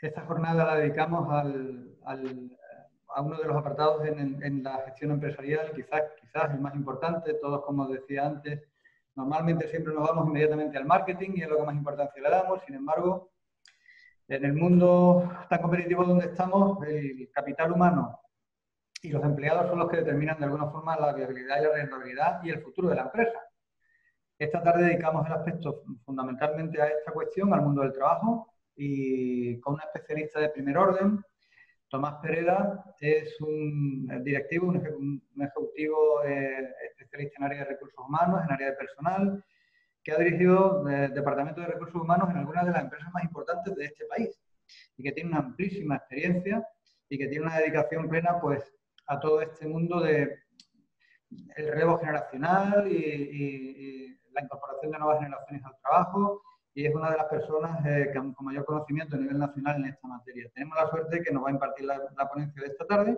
Esta jornada la dedicamos a uno de los apartados en la gestión empresarial, quizás el más importante. Todos, como decía antes, normalmente siempre nos vamos inmediatamente al marketing y es lo que más importancia le damos. Sin embargo, en el mundo tan competitivo donde estamos, el capital humano y los empleados son los que determinan de alguna forma la viabilidad y la rentabilidad y el futuro de la empresa. Esta tarde dedicamos el aspecto fundamentalmente a esta cuestión, al mundo del trabajo, y con una especialista de primer orden. Tomás Pereda es un directivo, un ejecutivo especialista en área de recursos humanos, en área de personal, que ha dirigido departamentos de recursos humanos en algunas de las empresas más importantes de este país y que tiene una amplísima experiencia y que tiene una dedicación plena pues, a todo este mundo de el relevo generacional y la incorporación de nuevas generaciones al trabajo, y es una de las personas con mayor conocimiento a nivel nacional en esta materia. Tenemos la suerte que nos va a impartir la ponencia de esta tarde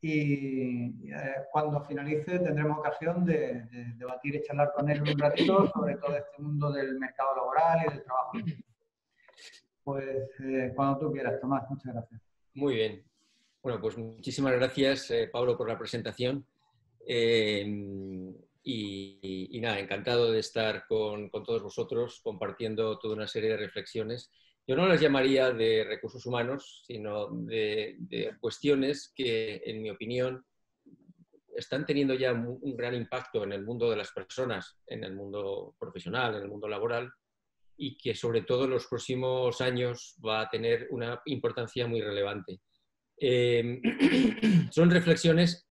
y cuando finalice tendremos ocasión de debatir y charlar con él un ratito sobre todo este mundo del mercado laboral y del trabajo. Pues cuando tú quieras, Tomás, muchas gracias. Muy bien. Bueno, pues muchísimas gracias, Pablo, por la presentación. Y nada, encantado de estar con todos vosotros compartiendo toda una serie de reflexiones. Yo no las llamaría de recursos humanos, sino de cuestiones que, en mi opinión, están teniendo ya un gran impacto en el mundo de las personas, en el mundo profesional, en el mundo laboral, y que sobre todo en los próximos años va a tener una importancia muy relevante. Son reflexiones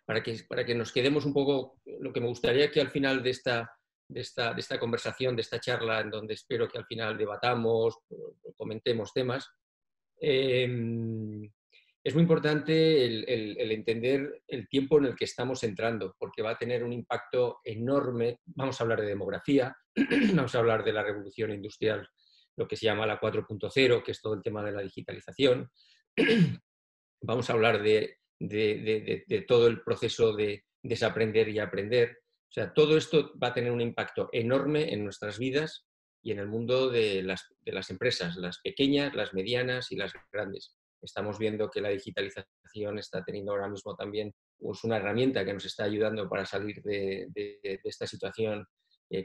para que nos quedemos un poco, lo que me gustaría que al final de esta conversación, de esta charla, en donde espero que al final debatamos, comentemos temas, es muy importante el entender el tiempo en el que estamos entrando, porque va a tener un impacto enorme. Vamos a hablar de demografía, vamos a hablar de la revolución industrial, lo que se llama la 4.0, que es todo el tema de la digitalización. Vamos a hablar de todo el proceso de desaprender y aprender. O sea, todo esto va a tener un impacto enorme en nuestras vidas y en el mundo de las empresas, las pequeñas, las medianas y las grandes. Estamos viendo que la digitalización está teniendo ahora mismo también pues, una herramienta que nos está ayudando para salir de esta situación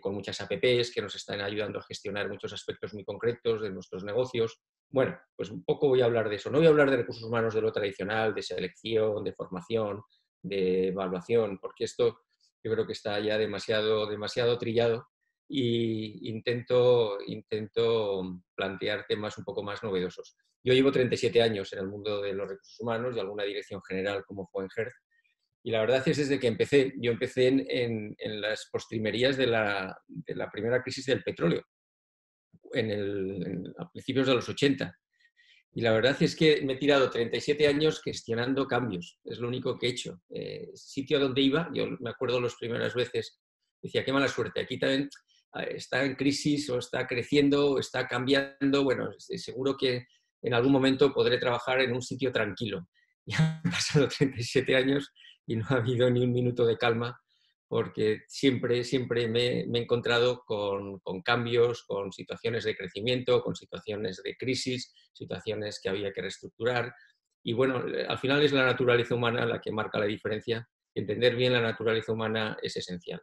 con muchas apps que nos están ayudando a gestionar muchos aspectos muy concretos de nuestros negocios. Bueno, pues un poco voy a hablar de eso. No voy a hablar de recursos humanos de lo tradicional, de selección, de formación, de evaluación, porque esto yo creo que está ya demasiado trillado y intento plantear temas un poco más novedosos. Yo llevo 37 años en el mundo de los recursos humanos y alguna dirección general como fue en HERT. Y la verdad es desde que empecé, yo empecé en las postrimerías de la primera crisis del petróleo, a principios de los 80. Y la verdad es que me he tirado 37 años gestionando cambios. Es lo único que he hecho. Sitio donde iba, yo me acuerdo las primeras veces, decía, qué mala suerte, aquí también está en crisis o está creciendo o está cambiando. Bueno, seguro que en algún momento podré trabajar en un sitio tranquilo. Ya han pasado 37 años y no ha habido ni un minuto de calma porque siempre me he encontrado con cambios, con situaciones de crecimiento, con situaciones de crisis, situaciones que había que reestructurar. Y bueno, al final es la naturaleza humana la que marca la diferencia. Entender bien la naturaleza humana es esencial.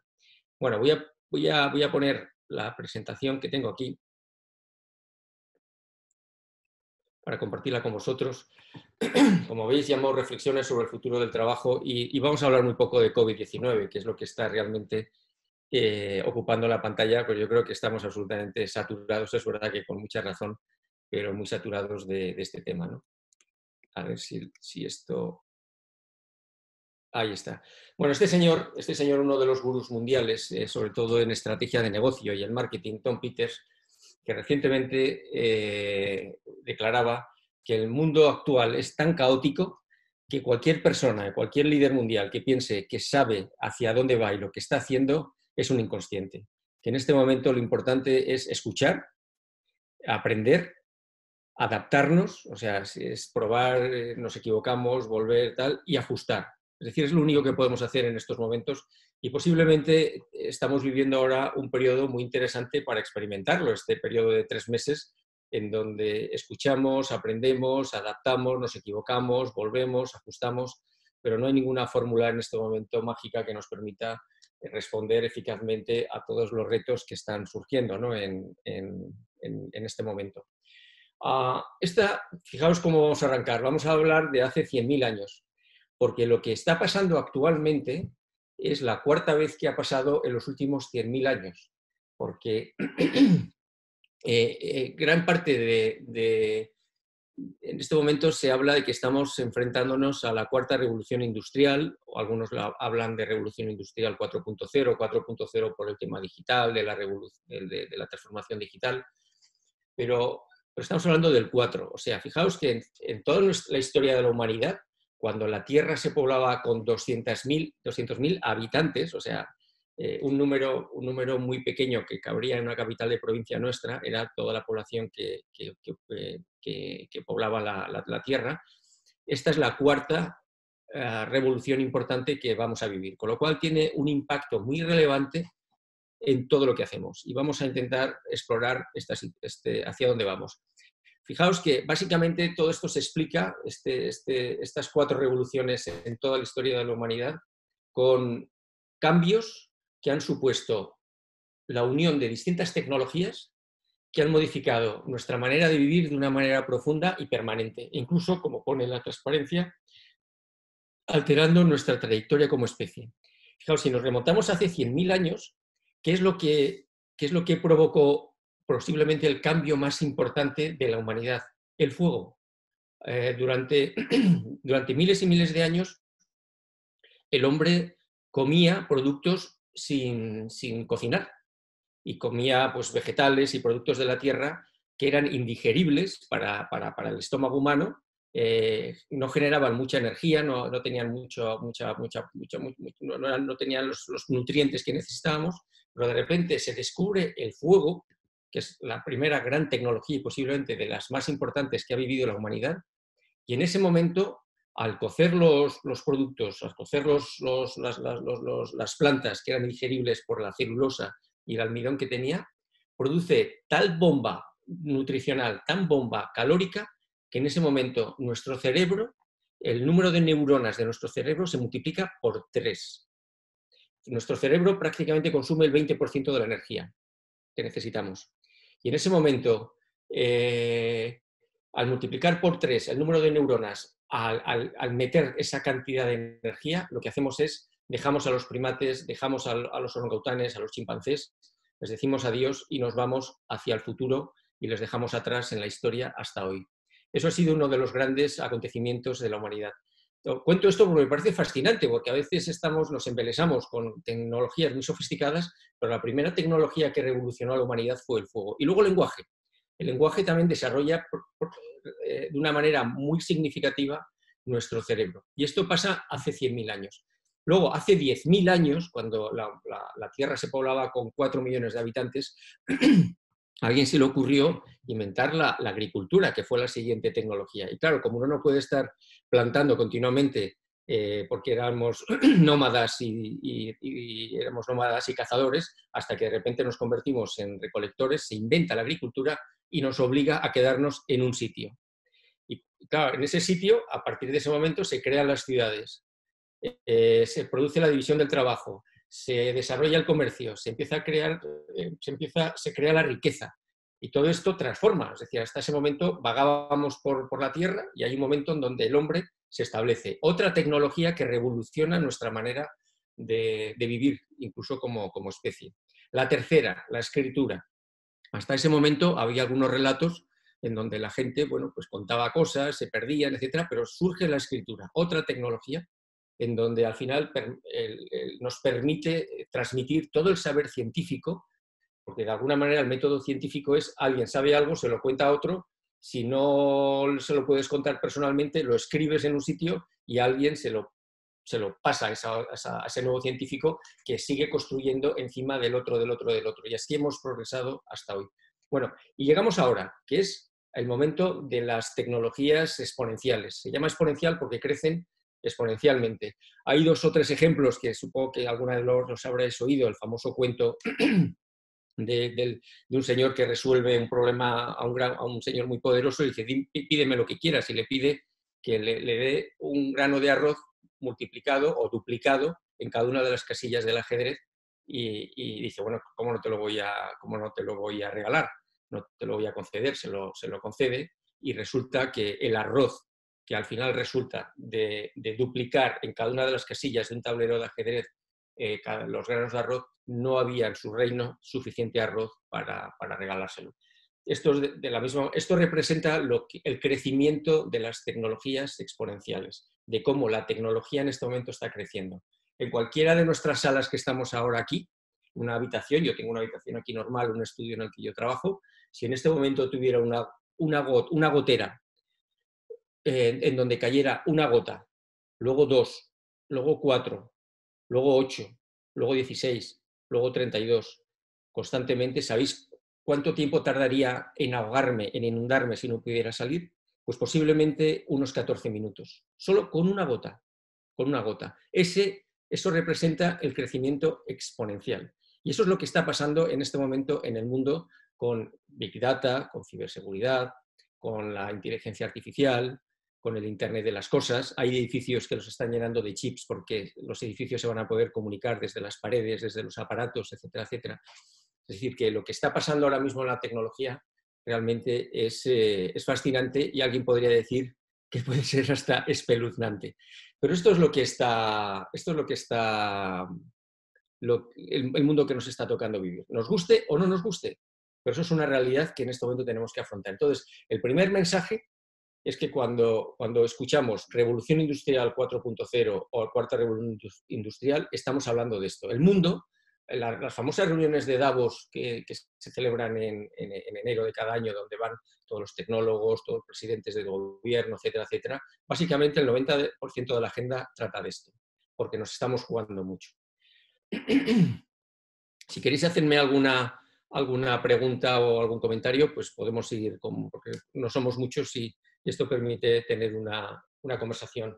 Bueno, voy a poner la presentación que tengo aquí para compartirla con vosotros. Como veis, llamo reflexiones sobre el futuro del trabajo y vamos a hablar muy poco de COVID-19, que es lo que está realmente ocupando la pantalla, pues yo creo que estamos absolutamente saturados, es verdad que con mucha razón, pero muy saturados de este tema, ¿no? A ver si esto... Ahí está. Bueno, este señor, uno de los gurús mundiales, sobre todo en estrategia de negocio y en marketing, Tom Peters, que recientemente declaraba que el mundo actual es tan caótico que cualquier persona, cualquier líder mundial que piense que sabe hacia dónde va y lo que está haciendo es un inconsciente. Que en este momento lo importante es escuchar, aprender, adaptarnos, o sea, es probar, nos equivocamos, volver, tal, y ajustar. Es decir, es lo único que podemos hacer en estos momentos y posiblemente estamos viviendo ahora un periodo muy interesante para experimentarlo, este periodo de 3 meses en donde escuchamos, aprendemos, adaptamos, nos equivocamos, volvemos, ajustamos, pero no hay ninguna fórmula en este momento mágica que nos permita responder eficazmente a todos los retos que están surgiendo, ¿no? en este momento. Fijaos cómo vamos a arrancar. Vamos a hablar de hace 100.000 años, porque lo que está pasando actualmente es la cuarta vez que ha pasado en los últimos 100.000 años, porque gran parte en este momento se habla de que estamos enfrentándonos a la cuarta revolución industrial, o algunos hablan de revolución industrial 4.0, 4.0 por el tema digital, de la transformación digital, pero estamos hablando del 4. O sea, fijaos que en toda la historia de la humanidad, cuando la Tierra se poblaba con 200.000 habitantes, o sea, un número muy pequeño que cabría en una capital de provincia nuestra, era toda la población que poblaba la Tierra. Esta es la cuarta revolución importante que vamos a vivir, con lo cual tiene un impacto muy relevante en todo lo que hacemos. Y vamos a intentar explorar hacia dónde vamos. Fijaos que básicamente todo esto se explica, estas 4 revoluciones en toda la historia de la humanidad, con cambios que han supuesto la unión de distintas tecnologías que han modificado nuestra manera de vivir de una manera profunda y permanente, incluso, como pone la transparencia, alterando nuestra trayectoria como especie. Fijaos, si nos remontamos hace 100.000 años, ¿qué es lo que provocó posiblemente el cambio más importante de la humanidad? El fuego. Durante miles y miles de años, el hombre comía productos sin cocinar y comía pues, vegetales y productos de la tierra que eran indigeribles para el estómago humano, no generaban mucha energía, no tenían, no tenían los nutrientes que necesitábamos, pero de repente se descubre el fuego, que es la primera gran tecnología y posiblemente de las más importantes que ha vivido la humanidad, y en ese momento, al cocer los productos, al cocer las plantas que eran digeribles por la celulosa y el almidón que tenía, produce tal bomba nutricional, tan bomba calórica, que en ese momento nuestro cerebro, el número de neuronas de nuestro cerebro se multiplica por 3. Nuestro cerebro prácticamente consume el 20% de la energía que necesitamos. Y en ese momento, al multiplicar por 3 el número de neuronas, al meter esa cantidad de energía, lo que hacemos es, dejamos a los primates, dejamos a los orangutanes, a los chimpancés, les decimos adiós y nos vamos hacia el futuro y les dejamos atrás en la historia hasta hoy. Eso ha sido uno de los grandes acontecimientos de la humanidad. Cuento esto porque me parece fascinante, porque a veces nos embelesamos con tecnologías muy sofisticadas, pero la primera tecnología que revolucionó a la humanidad fue el fuego. Y luego el lenguaje. El lenguaje también desarrolla de una manera muy significativa nuestro cerebro. Y esto pasa hace 100.000 años. Luego, hace 10.000 años, cuando la Tierra se poblaba con 4 millones de habitantes, a alguien se le ocurrió inventar la agricultura, que fue la siguiente tecnología. Y claro, como uno no puede estar plantando continuamente, porque éramos nómadas éramos nómadas y cazadores, hasta que de repente nos convertimos en recolectores, se inventa la agricultura y nos obliga a quedarnos en un sitio. Y claro, en ese sitio, a partir de ese momento, se crean las ciudades, se produce la división del trabajo, se desarrolla el comercio, se crea la riqueza. Y todo esto transforma, es decir, hasta ese momento vagábamos por la tierra y hay un momento en donde el hombre se establece. Otra tecnología que revoluciona nuestra manera de vivir, incluso como especie. La tercera, la escritura. Hasta ese momento había algunos relatos en donde la gente, bueno, pues contaba cosas, se perdían, etcétera, pero surge la escritura, otra tecnología en donde al final nos permite transmitir todo el saber científico, porque de alguna manera el método científico es alguien sabe algo, se lo cuenta a otro, si no se lo puedes contar personalmente, lo escribes en un sitio y alguien se lo pasa a ese nuevo científico que sigue construyendo encima del otro. Y así hemos progresado hasta hoy. Bueno, y llegamos ahora, que es el momento de las tecnologías exponenciales. Se llama exponencial porque crecen exponencialmente. Hay 2 o 3 ejemplos que supongo que alguna de los habréis oído, el famoso cuento de un señor que resuelve un problema a un señor muy poderoso y dice, pídeme lo que quieras, y le pide que le dé un grano de arroz multiplicado o duplicado en cada una de las casillas del ajedrez, y dice, bueno, ¿cómo no te lo voy a regalar? No te lo voy a conceder, se lo concede, y resulta que el arroz, que al final resulta de duplicar en cada una de las casillas de un tablero de ajedrez los granos de arroz, no había en su reino suficiente arroz para regalárselo. Esto representa el crecimiento de las tecnologías exponenciales, de cómo la tecnología en este momento está creciendo. En cualquiera de nuestras salas que estamos ahora aquí, una habitación, yo tengo una habitación aquí normal, un estudio en el que yo trabajo, si en este momento tuviera una gotera en donde cayera una gota, luego 2, luego 4, luego 8, luego 16, luego 32, constantemente, ¿sabéis cuánto tiempo tardaría en ahogarme, en inundarme si no pudiera salir? Pues posiblemente unos 14 minutos, solo con una gota, con una gota. Eso representa el crecimiento exponencial. Y eso es lo que está pasando en este momento en el mundo con Big Data, con ciberseguridad, con la inteligencia artificial, con el Internet de las cosas. Hay edificios que los están llenando de chips porque los edificios se van a poder comunicar desde las paredes, desde los aparatos, etcétera, etcétera. Es decir, que lo que está pasando ahora mismo en la tecnología realmente es fascinante, y alguien podría decir que puede ser hasta espeluznante. Pero esto es lo que está, el mundo que nos está tocando vivir. Nos guste o no nos guste, pero eso es una realidad que en este momento tenemos que afrontar. Entonces, el primer mensaje es que cuando escuchamos Revolución Industrial 4.0 o Cuarta Revolución Industrial, estamos hablando de esto. El mundo, las famosas reuniones de Davos que se celebran en enero de cada año, donde van todos los tecnólogos, todos los presidentes del gobierno, etcétera, etcétera, básicamente el 90% de la agenda trata de esto, porque nos estamos jugando mucho. Si queréis hacerme alguna pregunta o algún comentario, pues podemos seguir, porque no somos muchos y esto permite tener una conversación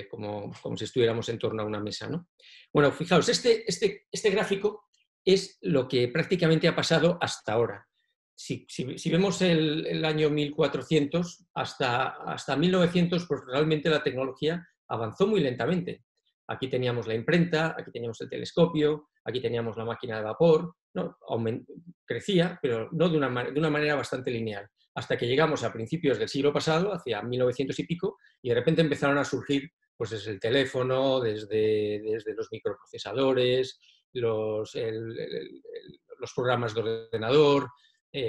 como si estuviéramos en torno a una mesa, ¿no? Bueno, fijaos, este gráfico es lo que prácticamente ha pasado hasta ahora. Si vemos el año 1400 hasta 1900, pues realmente la tecnología avanzó muy lentamente. Aquí teníamos la imprenta, aquí teníamos el telescopio, aquí teníamos la máquina de vapor, ¿no? Crecía, pero no de una manera bastante lineal, hasta que llegamos a principios del siglo pasado, hacia 1900 y pico, y de repente empezaron a surgir pues desde el teléfono, desde los microprocesadores, los programas de ordenador,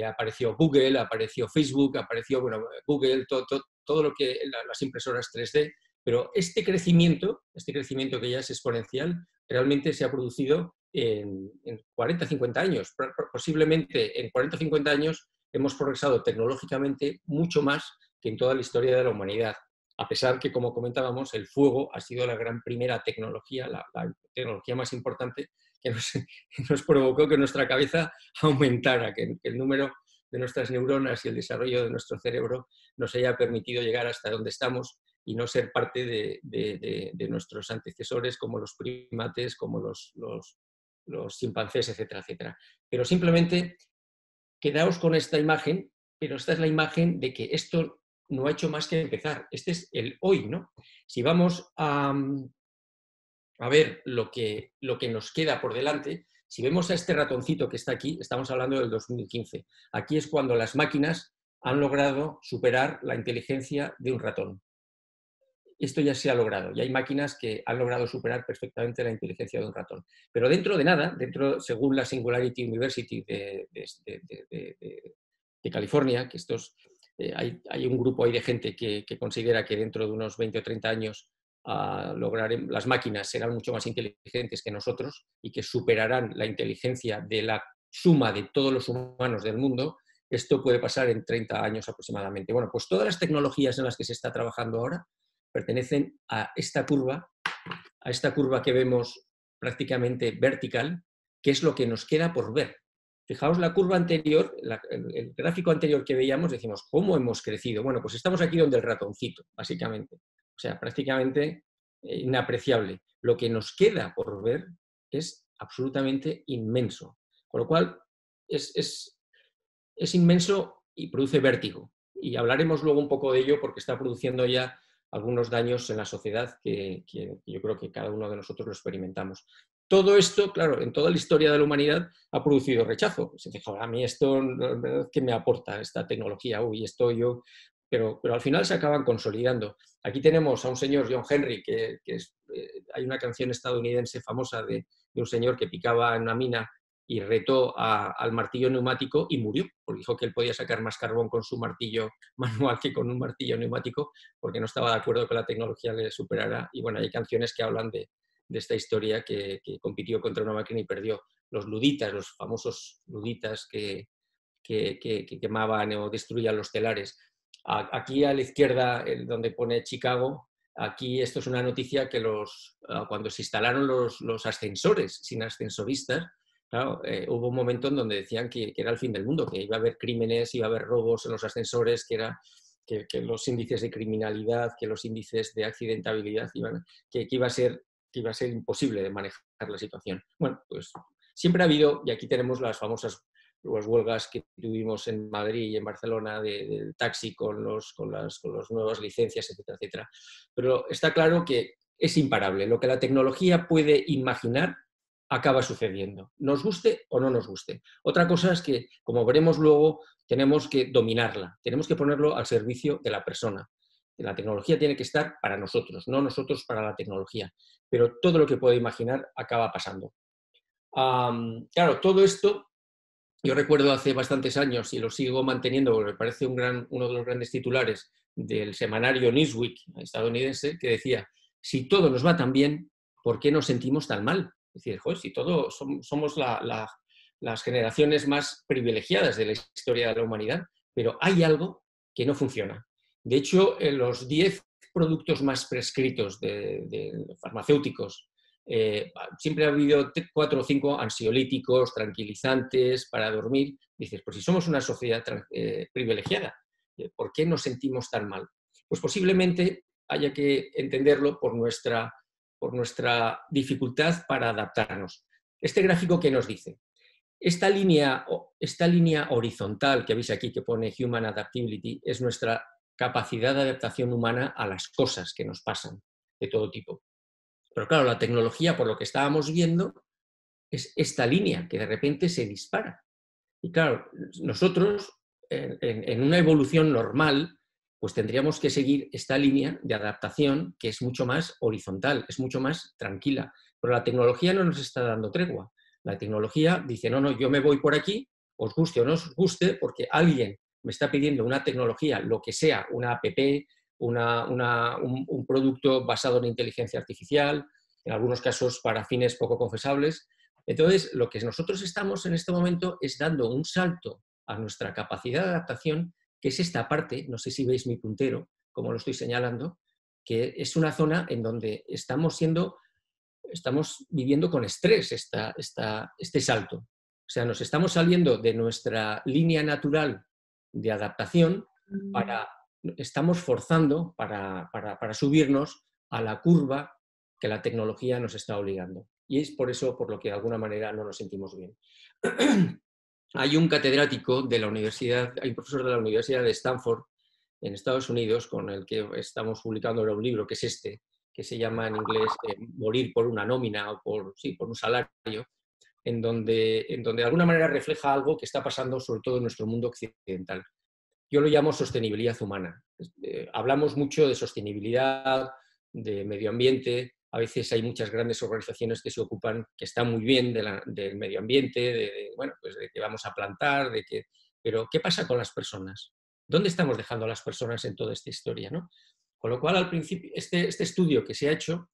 apareció Google, apareció Facebook, apareció Google, todo lo que las impresoras 3D, pero este crecimiento que ya es exponencial, realmente se ha producido en 40, 50 años. Posiblemente en 40 o 50 años hemos progresado tecnológicamente mucho más que en toda la historia de la humanidad. A pesar que, como comentábamos, el fuego ha sido la gran primera tecnología, la tecnología más importante que nos provocó que nuestra cabeza aumentara, que el número de nuestras neuronas y el desarrollo de nuestro cerebro nos haya permitido llegar hasta donde estamos y no ser parte de nuestros antecesores como los primates, como los chimpancés, etcétera, etcétera. Pero simplemente quedaos con esta imagen, pero esta es la imagen de que esto no ha hecho más que empezar. Este es el hoy, ¿no? Si vamos a ver lo que nos queda por delante, si vemos a este ratoncito que está aquí, estamos hablando del 2015. Aquí es cuando las máquinas han logrado superar la inteligencia de un ratón. Esto ya se ha logrado, y hay máquinas que han logrado superar perfectamente la inteligencia de un ratón. Pero dentro de nada, según la Singularity University de California, que hay un grupo ahí de gente que considera que dentro de unos 20 o 30 años las máquinas serán mucho más inteligentes que nosotros y que superarán la inteligencia de la suma de todos los humanos del mundo. Esto puede pasar en 30 años aproximadamente. Bueno, pues todas las tecnologías en las que se está trabajando ahora pertenecen a esta curva que vemos prácticamente vertical, que es lo que nos queda por ver. Fijaos la curva anterior, el gráfico anterior que veíamos, decimos, ¿cómo hemos crecido? Bueno, pues estamos aquí donde el ratoncito, básicamente. O sea, prácticamente inapreciable. Lo que nos queda por ver es absolutamente inmenso. Con lo cual, es inmenso y produce vértigo. Y hablaremos luego un poco de ello porque está produciendo ya algunos daños en la sociedad que yo creo que cada uno de nosotros lo experimentamos. Todo esto, claro, en toda la historia de la humanidad ha producido rechazo. Se dice, a mí esto, ¿qué me aporta esta tecnología? Uy, esto yo... Pero al final se acaban consolidando. Aquí tenemos a un señor, John Henry, hay una canción estadounidense famosa de un señor que picaba en una mina y retó al martillo neumático y murió, porque dijo que él podía sacar más carbón con su martillo manual que con un martillo neumático, porque no estaba de acuerdo que la tecnología le superara. Y bueno, hay canciones que hablan de esta historia que compitió contra una máquina y perdió. Los luditas, los famosos luditas que quemaban o destruían los telares. Aquí a la izquierda, donde pone Chicago, aquí esto es una noticia que cuando se instalaron los ascensores sin ascensoristas, claro, hubo un momento en donde decían que era el fin del mundo, que iba a haber crímenes, iba a haber robos en los ascensores, que los índices de criminalidad, que los índices de accidentabilidad, que iba a ser imposible de manejar la situación. Bueno, pues siempre ha habido, y aquí tenemos las huelgas que tuvimos en Madrid y en Barcelona del taxi con las nuevas licencias, etcétera, etcétera. Pero está claro que es imparable. Lo que la tecnología puede imaginar acaba sucediendo, nos guste o no nos guste. Otra cosa es que, como veremos luego, tenemos que dominarla, tenemos que ponerlo al servicio de la persona. La tecnología tiene que estar para nosotros, no nosotros para la tecnología, pero todo lo que pueda imaginar acaba pasando. Claro, todo esto, yo recuerdo hace bastantes años, y lo sigo manteniendo porque me parece uno de los grandes titulares del semanario Newsweek estadounidense, que decía, si todo nos va tan bien, ¿por qué nos sentimos tan mal? Es decir, joder, si todos somos las generaciones más privilegiadas de la historia de la humanidad, pero hay algo que no funciona. De hecho, en los 10 productos más prescritos de farmacéuticos, siempre ha habido 4 o 5 ansiolíticos, tranquilizantes para dormir. Dices, pues si somos una sociedad privilegiada, ¿por qué nos sentimos tan mal? Pues posiblemente haya que entenderlo por nuestra dificultad para adaptarnos. Este gráfico, ¿qué nos dice? Esta línea horizontal que veis aquí, que pone Human Adaptability, es nuestra capacidad de adaptación humana a las cosas que nos pasan de todo tipo. Pero claro, la tecnología, por lo que estábamos viendo, es esta línea que de repente se dispara. Y claro, nosotros, en una evolución normal, pues tendríamos que seguir esta línea de adaptación que es mucho más horizontal, es mucho más tranquila. Pero la tecnología no nos está dando tregua. La tecnología dice, no, yo me voy por aquí, os guste o no os guste, porque alguien me está pidiendo una tecnología, lo que sea, una app, un producto basado en inteligencia artificial, en algunos casos para fines poco confesables. Entonces, lo que nosotros estamos en este momento es dando un salto a nuestra capacidad de adaptación, que es esta parte, no sé si veis mi puntero, como lo estoy señalando, que es una zona en donde estamos viviendo con estrés este salto. O sea, nos estamos saliendo de nuestra línea natural de adaptación estamos forzando para subirnos a la curva que la tecnología nos está obligando. Y es por eso por lo que de alguna manera no nos sentimos bien. Hay un catedrático de la universidad, hay un profesor de la Universidad de Stanford en Estados Unidos con el que estamos publicando ahora un libro, que es este, que se llama en inglés Morir por una nómina o por un salario, en donde de alguna manera refleja algo que está pasando sobre todo en nuestro mundo occidental. Yo lo llamo sostenibilidad humana. Hablamos mucho de sostenibilidad, de medio ambiente. A veces hay muchas grandes organizaciones que se ocupan, que están muy bien del medio ambiente, pues de que vamos a plantar, pero ¿qué pasa con las personas? ¿Dónde estamos dejando a las personas en toda esta historia, ¿no? Con lo cual, al principio, este estudio que se ha hecho,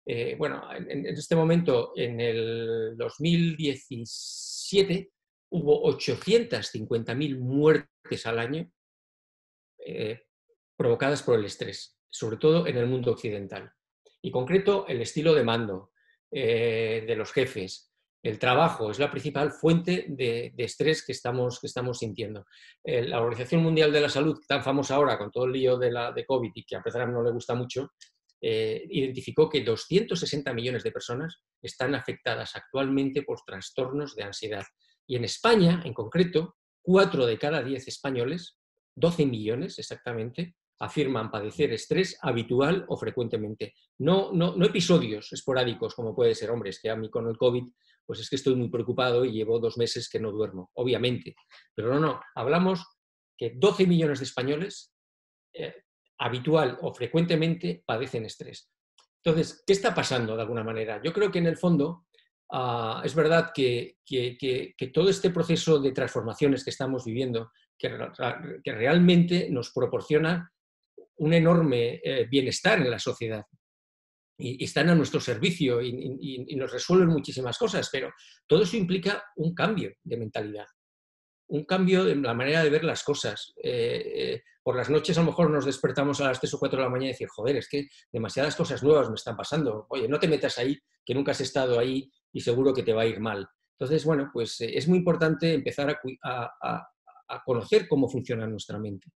en este momento, en el 2017, hubo 850.000 muertes al año provocadas por el estrés, sobre todo en el mundo occidental. Y concreto, el estilo de mando de los jefes, el trabajo es la principal fuente de estrés que estamos sintiendo. La Organización Mundial de la Salud, tan famosa ahora con todo el lío de COVID y que a pesar no le gusta mucho, identificó que 260 millones de personas están afectadas actualmente por trastornos de ansiedad. Y en España, en concreto, 4 de cada 10 españoles, 12 millones exactamente, afirman padecer estrés habitual o frecuentemente. No episodios esporádicos, como puede ser, hombre, es que a mí con el COVID, pues es que estoy muy preocupado y llevo 2 meses que no duermo, obviamente. Pero no, hablamos que 12 millones de españoles habitual o frecuentemente padecen estrés. Entonces, ¿qué está pasando de alguna manera? Yo creo que en el fondo es verdad que todo este proceso de transformaciones que estamos viviendo, que realmente nos proporciona un enorme bienestar en la sociedad y están a nuestro servicio y nos resuelven muchísimas cosas, pero todo eso implica un cambio de mentalidad, un cambio en la manera de ver las cosas. Por las noches a lo mejor nos despertamos a las 3 o 4 de la mañana y decir, joder, es que demasiadas cosas nuevas me están pasando. Oye, no te metas ahí, que nunca has estado ahí y seguro que te va a ir mal. Entonces, bueno, pues es muy importante empezar a conocer cómo funciona nuestra mente,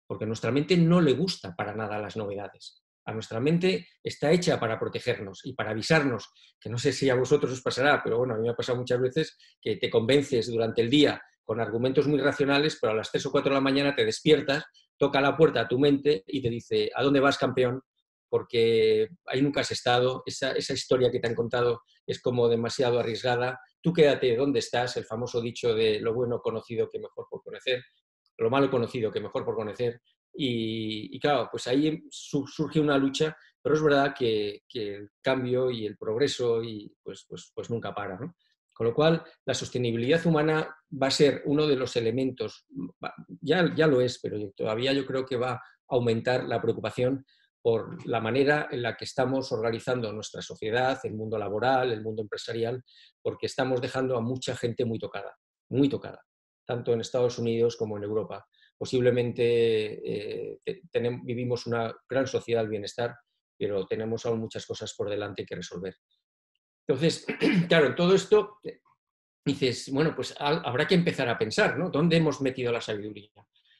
porque a nuestra mente no le gusta para nada las novedades. A nuestra mente está hecha para protegernos y para avisarnos, que no sé si a vosotros os pasará, pero bueno, a mí me ha pasado muchas veces que te convences durante el día con argumentos muy racionales, pero a las 3 o 4 de la mañana te despiertas, toca la puerta a tu mente y te dice, ¿a dónde vas, campeón? Porque ahí nunca has estado, esa historia que te han contado es como demasiado arriesgada, tú quédate donde estás, el famoso dicho de lo bueno conocido que mejor por conocer, lo malo conocido que mejor por conocer, y claro, pues ahí surge una lucha, pero es verdad que el cambio y el progreso y pues nunca para, ¿no? Con lo cual, la sostenibilidad humana va a ser uno de los elementos, ya lo es, pero todavía yo creo que va a aumentar la preocupación por la manera en la que estamos organizando nuestra sociedad, el mundo laboral, el mundo empresarial, porque estamos dejando a mucha gente muy tocada, tanto en Estados Unidos como en Europa. Posiblemente vivimos una gran sociedad del bienestar, pero tenemos aún muchas cosas por delante que resolver. Entonces, claro, en todo esto dices, bueno, pues habrá que empezar a pensar, ¿no? ¿Dónde hemos metido la sabiduría?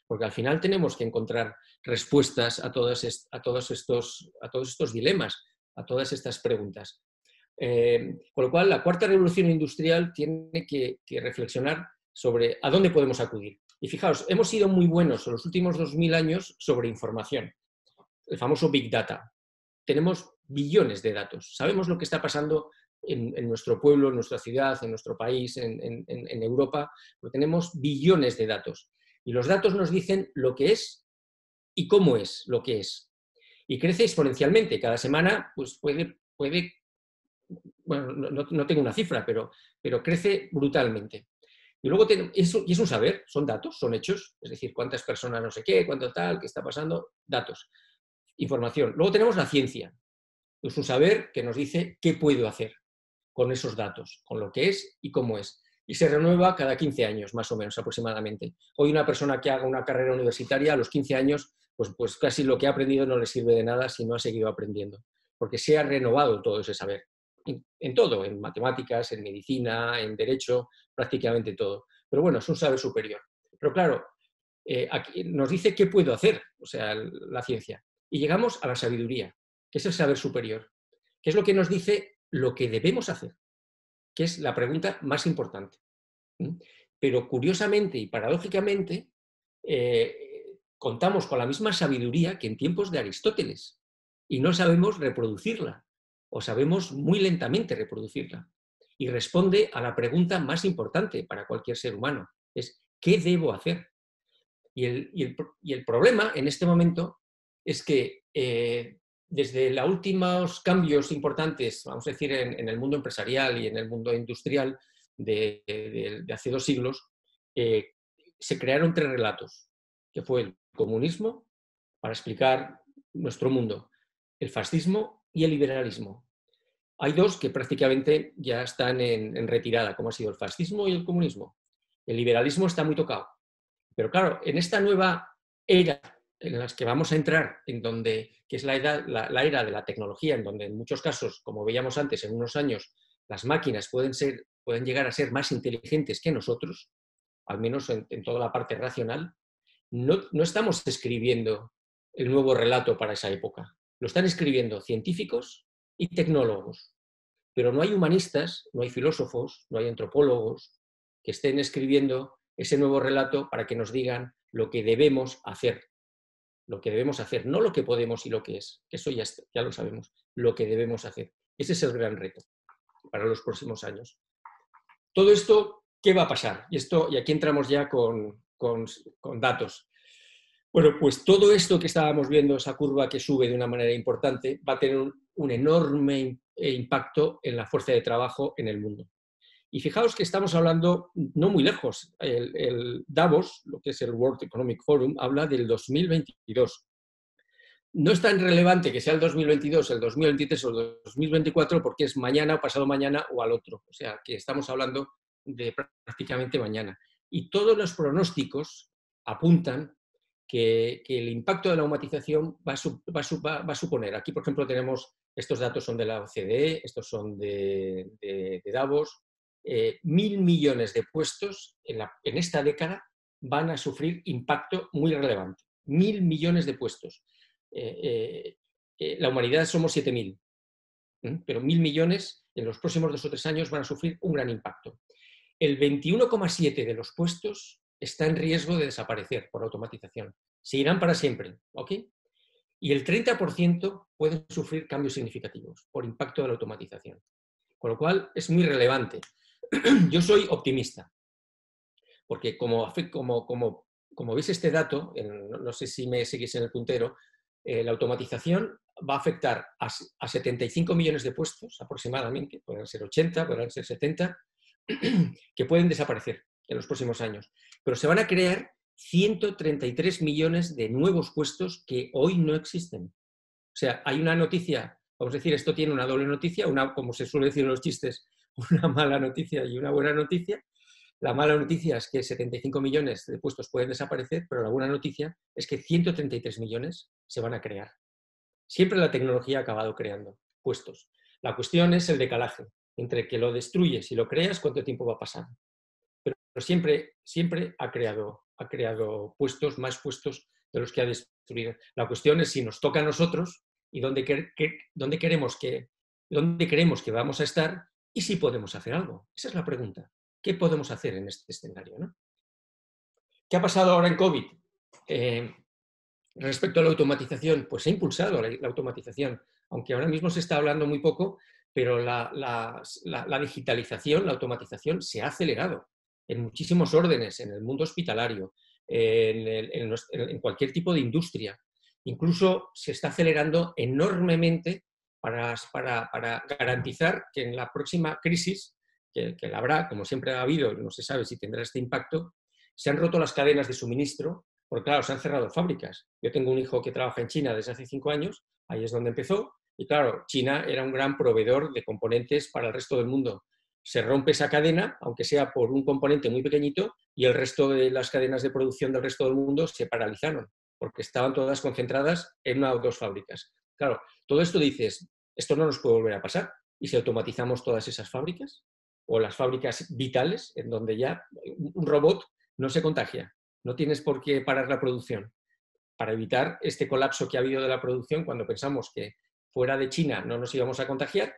Porque al final tenemos que encontrar respuestas a todos estos dilemas, a todas estas preguntas. Con lo cual, la cuarta revolución industrial tiene que reflexionar sobre a dónde podemos acudir. Y fijaos, hemos sido muy buenos en los últimos 2000 años sobre información, el famoso Big Data. Tenemos billones de datos, sabemos lo que está pasando en nuestro pueblo, en nuestra ciudad, en nuestro país, en Europa, pero tenemos billones de datos. Y los datos nos dicen lo que es y cómo es lo que es. Y crece exponencialmente. Cada semana pues puede bueno, no tengo una cifra, pero crece brutalmente. Y luego es un saber, son datos, son hechos, es decir, cuántas personas no sé qué, cuánto tal, qué está pasando, datos, información. Luego tenemos la ciencia, es un saber que nos dice qué puedo hacer con esos datos, con lo que es y cómo es. Y se renueva cada 15 años, más o menos, aproximadamente. Hoy una persona que haga una carrera universitaria a los 15 años, pues casi lo que ha aprendido no le sirve de nada si no ha seguido aprendiendo, porque se ha renovado todo ese saber. En todo, en matemáticas, en medicina, en derecho, prácticamente todo. Pero bueno, es un saber superior. Pero claro, aquí nos dice qué puedo hacer, o sea, la ciencia. Y llegamos a la sabiduría, que es el saber superior, que es lo que nos dice lo que debemos hacer, que es la pregunta más importante. Pero curiosamente y paradójicamente, contamos con la misma sabiduría que en tiempos de Aristóteles y no sabemos reproducirla, o sabemos muy lentamente reproducirla. Y responde a la pregunta más importante para cualquier ser humano, es ¿qué debo hacer? Y el problema en este momento es que desde los últimos cambios importantes, vamos a decir, en el mundo empresarial y en el mundo industrial de hace 2 siglos, se crearon 3 relatos, que fue el comunismo, para explicar nuestro mundo, el fascismo y el liberalismo. Hay 2 que prácticamente ya están en retirada, como ha sido el fascismo y el comunismo. El liberalismo está muy tocado. Pero claro, en esta nueva era en la que vamos a entrar, que es la era de la tecnología, en donde en muchos casos, como veíamos antes, en unos años, las máquinas pueden llegar a ser más inteligentes que nosotros, al menos en toda la parte racional, no estamos escribiendo el nuevo relato para esa época. Lo están escribiendo científicos y tecnólogos. Pero no hay humanistas, no hay filósofos, no hay antropólogos, que estén escribiendo ese nuevo relato para que nos digan lo que debemos hacer. Lo que debemos hacer, no lo que podemos y lo que es. Eso ya lo sabemos. Lo que debemos hacer. Ese es el gran reto para los próximos años. Todo esto, ¿qué va a pasar? Y aquí entramos ya con datos. Bueno, pues todo esto que estábamos viendo, esa curva que sube de una manera importante, va a tener un enorme impacto en la fuerza de trabajo en el mundo. Y fijaos que estamos hablando no muy lejos. El Davos, lo que es el World Economic Forum, habla del 2022. No es tan relevante que sea el 2022, el 2023 o el 2024 porque es mañana o pasado mañana o al otro. O sea, que estamos hablando de prácticamente mañana. Y todos los pronósticos apuntan que el impacto de la automatización va a suponer. Aquí, por ejemplo, tenemos, estos datos son de la OCDE, estos son de Davos, 1.000 millones de puestos en esta década van a sufrir impacto muy relevante. 1.000 millones de puestos. La humanidad somos 7.000, pero 1.000 millones en los próximos 2 o 3 años van a sufrir un gran impacto. El 21,7% de los puestos está en riesgo de desaparecer por automatización. Se irán para siempre, ¿ok? Y el 30% pueden sufrir cambios significativos por impacto de la automatización. Con lo cual es muy relevante. Yo soy optimista, porque como veis este dato, no sé si me seguís en el puntero, la automatización va a afectar a 75 millones de puestos aproximadamente, podrán ser 80, podrán ser 70, que pueden desaparecer en los próximos años. Pero se van a crear 133 millones de nuevos puestos que hoy no existen. O sea, hay una noticia, vamos a decir, esto tiene una doble noticia, como se suele decir en los chistes, una mala noticia y una buena noticia. La mala noticia es que 75 millones de puestos pueden desaparecer, pero la buena noticia es que 133 millones se van a crear. Siempre la tecnología ha acabado creando puestos. La cuestión es el decalaje entre que lo destruyes y lo creas, cuánto tiempo va a pasar. Pero siempre ha creado puestos, más puestos de los que ha destruido. La cuestión es si nos toca a nosotros y dónde creemos que vamos a estar y si podemos hacer algo. Esa es la pregunta. ¿Qué podemos hacer en este escenario, ¿no? ¿Qué ha pasado ahora en COVID? Respecto a la automatización, pues se ha impulsado la automatización, aunque ahora mismo se está hablando muy poco, pero la digitalización, la automatización se ha acelerado en muchísimos órdenes, en el mundo hospitalario, en cualquier tipo de industria. Incluso se está acelerando enormemente para garantizar que en la próxima crisis, que la habrá, como siempre ha habido, no se sabe si tendrá este impacto, se han roto las cadenas de suministro, porque claro, se han cerrado fábricas. Yo tengo un hijo que trabaja en China desde hace 5 años, ahí es donde empezó, y claro, China era un gran proveedor de componentes para el resto del mundo. Se rompe esa cadena, aunque sea por un componente muy pequeñito, y el resto de las cadenas de producción del resto del mundo se paralizaron, porque estaban todas concentradas en 1 o 2 fábricas. Claro, todo esto dices, esto no nos puede volver a pasar. ¿Y si automatizamos todas esas fábricas? O las fábricas vitales, en donde ya un robot no se contagia. No tienes por qué parar la producción. Para evitar este colapso que ha habido de la producción cuando pensamos que fuera de China no nos íbamos a contagiar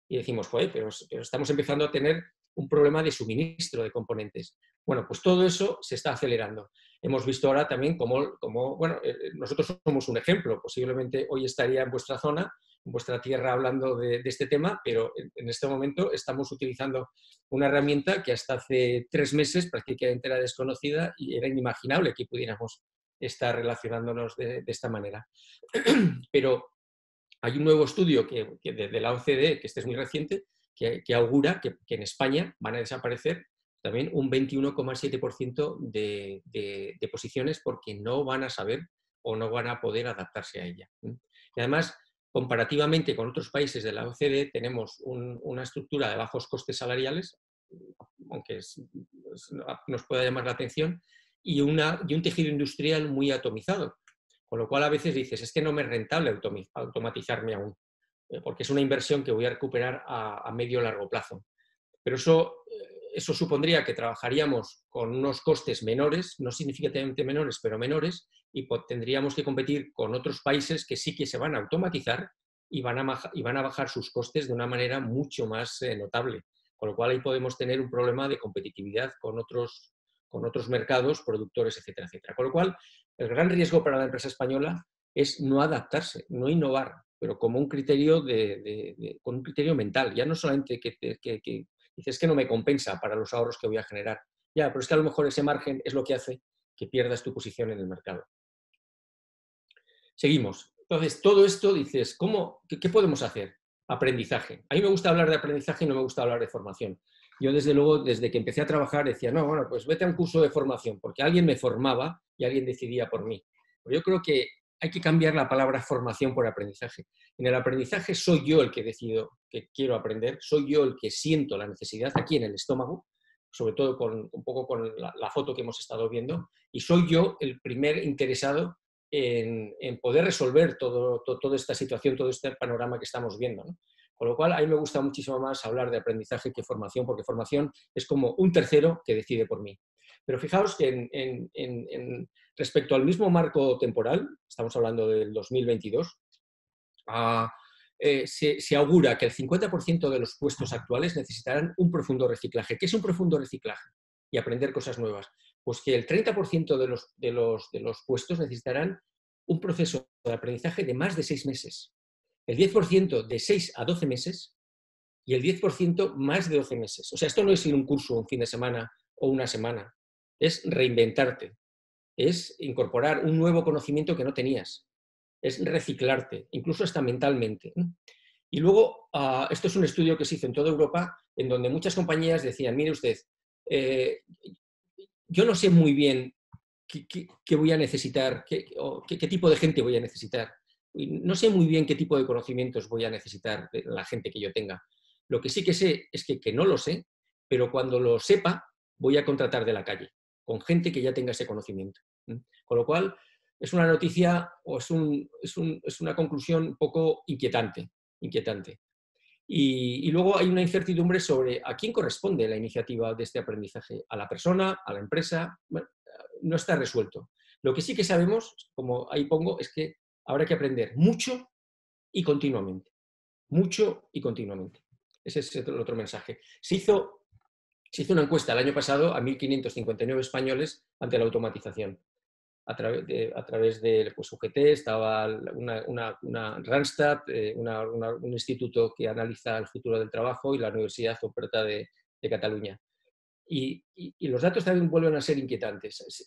y decimos, joder, pero estamos empezando a tener un problema de suministro de componentes. Bueno, pues todo eso se está acelerando. Hemos visto ahora también cómo bueno, nosotros somos un ejemplo. Posiblemente hoy estaría en vuestra zona, en vuestra tierra hablando de este tema, pero en este momento estamos utilizando una herramienta que hasta hace 3 meses prácticamente era desconocida y era inimaginable que pudiéramos estar relacionándonos de esta manera. Pero hay un nuevo estudio de la OCDE, que este es muy reciente, que augura que en España van a desaparecer también un 21,7% de posiciones porque no van a saber o no van a poder adaptarse a ella. Y además, comparativamente con otros países de la OCDE, tenemos una estructura de bajos costes salariales, aunque nos pueda llamar la atención, y un tejido industrial muy atomizado. Con lo cual a veces dices, es que no me es rentable automatizarme aún, porque es una inversión que voy a recuperar a medio o largo plazo. Pero eso supondría que trabajaríamos con unos costes menores, no significativamente menores, pero menores, y tendríamos que competir con otros países que sí que se van a automatizar y van a bajar sus costes de una manera mucho más notable. Con lo cual ahí podemos tener un problema de competitividad con otros mercados, productores, etcétera, etcétera. Con lo cual, el gran riesgo para la empresa española es no adaptarse, no innovar, pero como un criterio, con un criterio mental. Ya no solamente que dices que no me compensa para los ahorros que voy a generar. Ya, pero es que a lo mejor ese margen es lo que hace que pierdas tu posición en el mercado. Seguimos. Entonces, todo esto dices, ¿qué podemos hacer? Aprendizaje. A mí me gusta hablar de aprendizaje y no me gusta hablar de formación. Yo, desde luego, desde que empecé a trabajar, decía, no, bueno, pues vete a un curso de formación, porque alguien me formaba y alguien decidía por mí. Pero yo creo que hay que cambiar la palabra formación por aprendizaje. En el aprendizaje soy yo el que decido que quiero aprender, soy yo el que siento la necesidad aquí en el estómago, sobre todo un poco con la foto que hemos estado viendo, y soy yo el primer interesado en poder resolver toda esta situación, todo este panorama que estamos viendo, ¿no? Con lo cual, a mí me gusta muchísimo más hablar de aprendizaje que formación, porque formación es como un tercero que decide por mí. Pero fijaos que respecto al mismo marco temporal, estamos hablando del 2022, se augura que el 50% de los puestos actuales necesitarán un profundo reciclaje. ¿Qué es un profundo reciclaje? Y aprender cosas nuevas. Pues que el 30% de los puestos necesitarán un proceso de aprendizaje de más de 6 meses. El 10% de 6 a 12 meses y el 10% más de 12 meses. O sea, esto no es ir a un curso un fin de semana o una semana. Es reinventarte. Es incorporar un nuevo conocimiento que no tenías. Es reciclarte, incluso hasta mentalmente. Y luego, esto es un estudio que se hizo en toda Europa, en donde muchas compañías decían, mire usted, yo no sé muy bien qué voy a necesitar, qué tipo de gente voy a necesitar. No sé muy bien qué tipo de conocimientos voy a necesitar de la gente que yo tenga. Lo que sí que sé es que no lo sé, pero cuando lo sepa, voy a contratar de la calle, con gente que ya tenga ese conocimiento. Con lo cual, es una noticia o es una conclusión un poco inquietante. Y luego hay una incertidumbre sobre a quién corresponde la iniciativa de este aprendizaje, a la persona, a la empresa. Bueno, no está resuelto. Lo que sí que sabemos, como ahí pongo, es que habrá que aprender mucho y continuamente. Mucho y continuamente. Ese es el otro mensaje. Se hizo una encuesta el año pasado a 1.559 españoles ante la automatización. A través de pues, UGT, estaba una Randstad, un instituto que analiza el futuro del trabajo, y la Universidad Oberta de Cataluña. Y los datos también vuelven a ser inquietantes.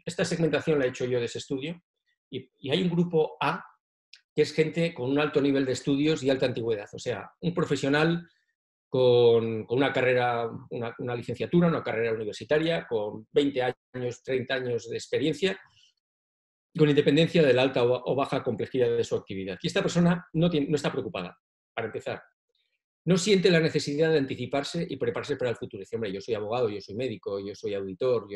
Esta segmentación la he hecho yo de ese estudio, y hay un grupo A, que es gente con un alto nivel de estudios y alta antigüedad, o sea, un profesional con una carrera, una licenciatura, una carrera universitaria, con 20 años, 30 años de experiencia, con independencia de la alta o baja complejidad de su actividad. Y esta persona no está preocupada, para empezar. No siente la necesidad de anticiparse y prepararse para el futuro. Dice, hombre, yo soy abogado, yo soy médico, yo soy auditor,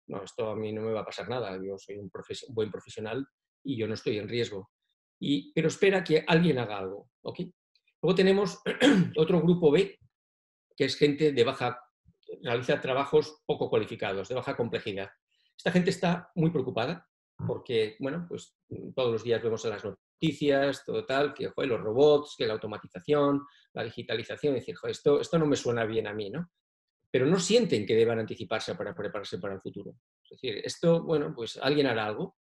no, esto a mí no me va a pasar nada, yo soy un buen profesional y yo no estoy en riesgo. Pero espera que alguien haga algo. ¿Okay? Luego tenemos otro grupo B, que es gente realiza trabajos poco cualificados, de baja complejidad. Esta gente está muy preocupada porque, bueno, pues todos los días vemos en las noticias, todo tal, que joder, los robots, que la automatización, la digitalización, es decir, joder, esto no me suena bien a mí, ¿no? Pero no sienten que deban anticiparse para prepararse para el futuro. Es decir, esto, bueno, pues alguien hará algo,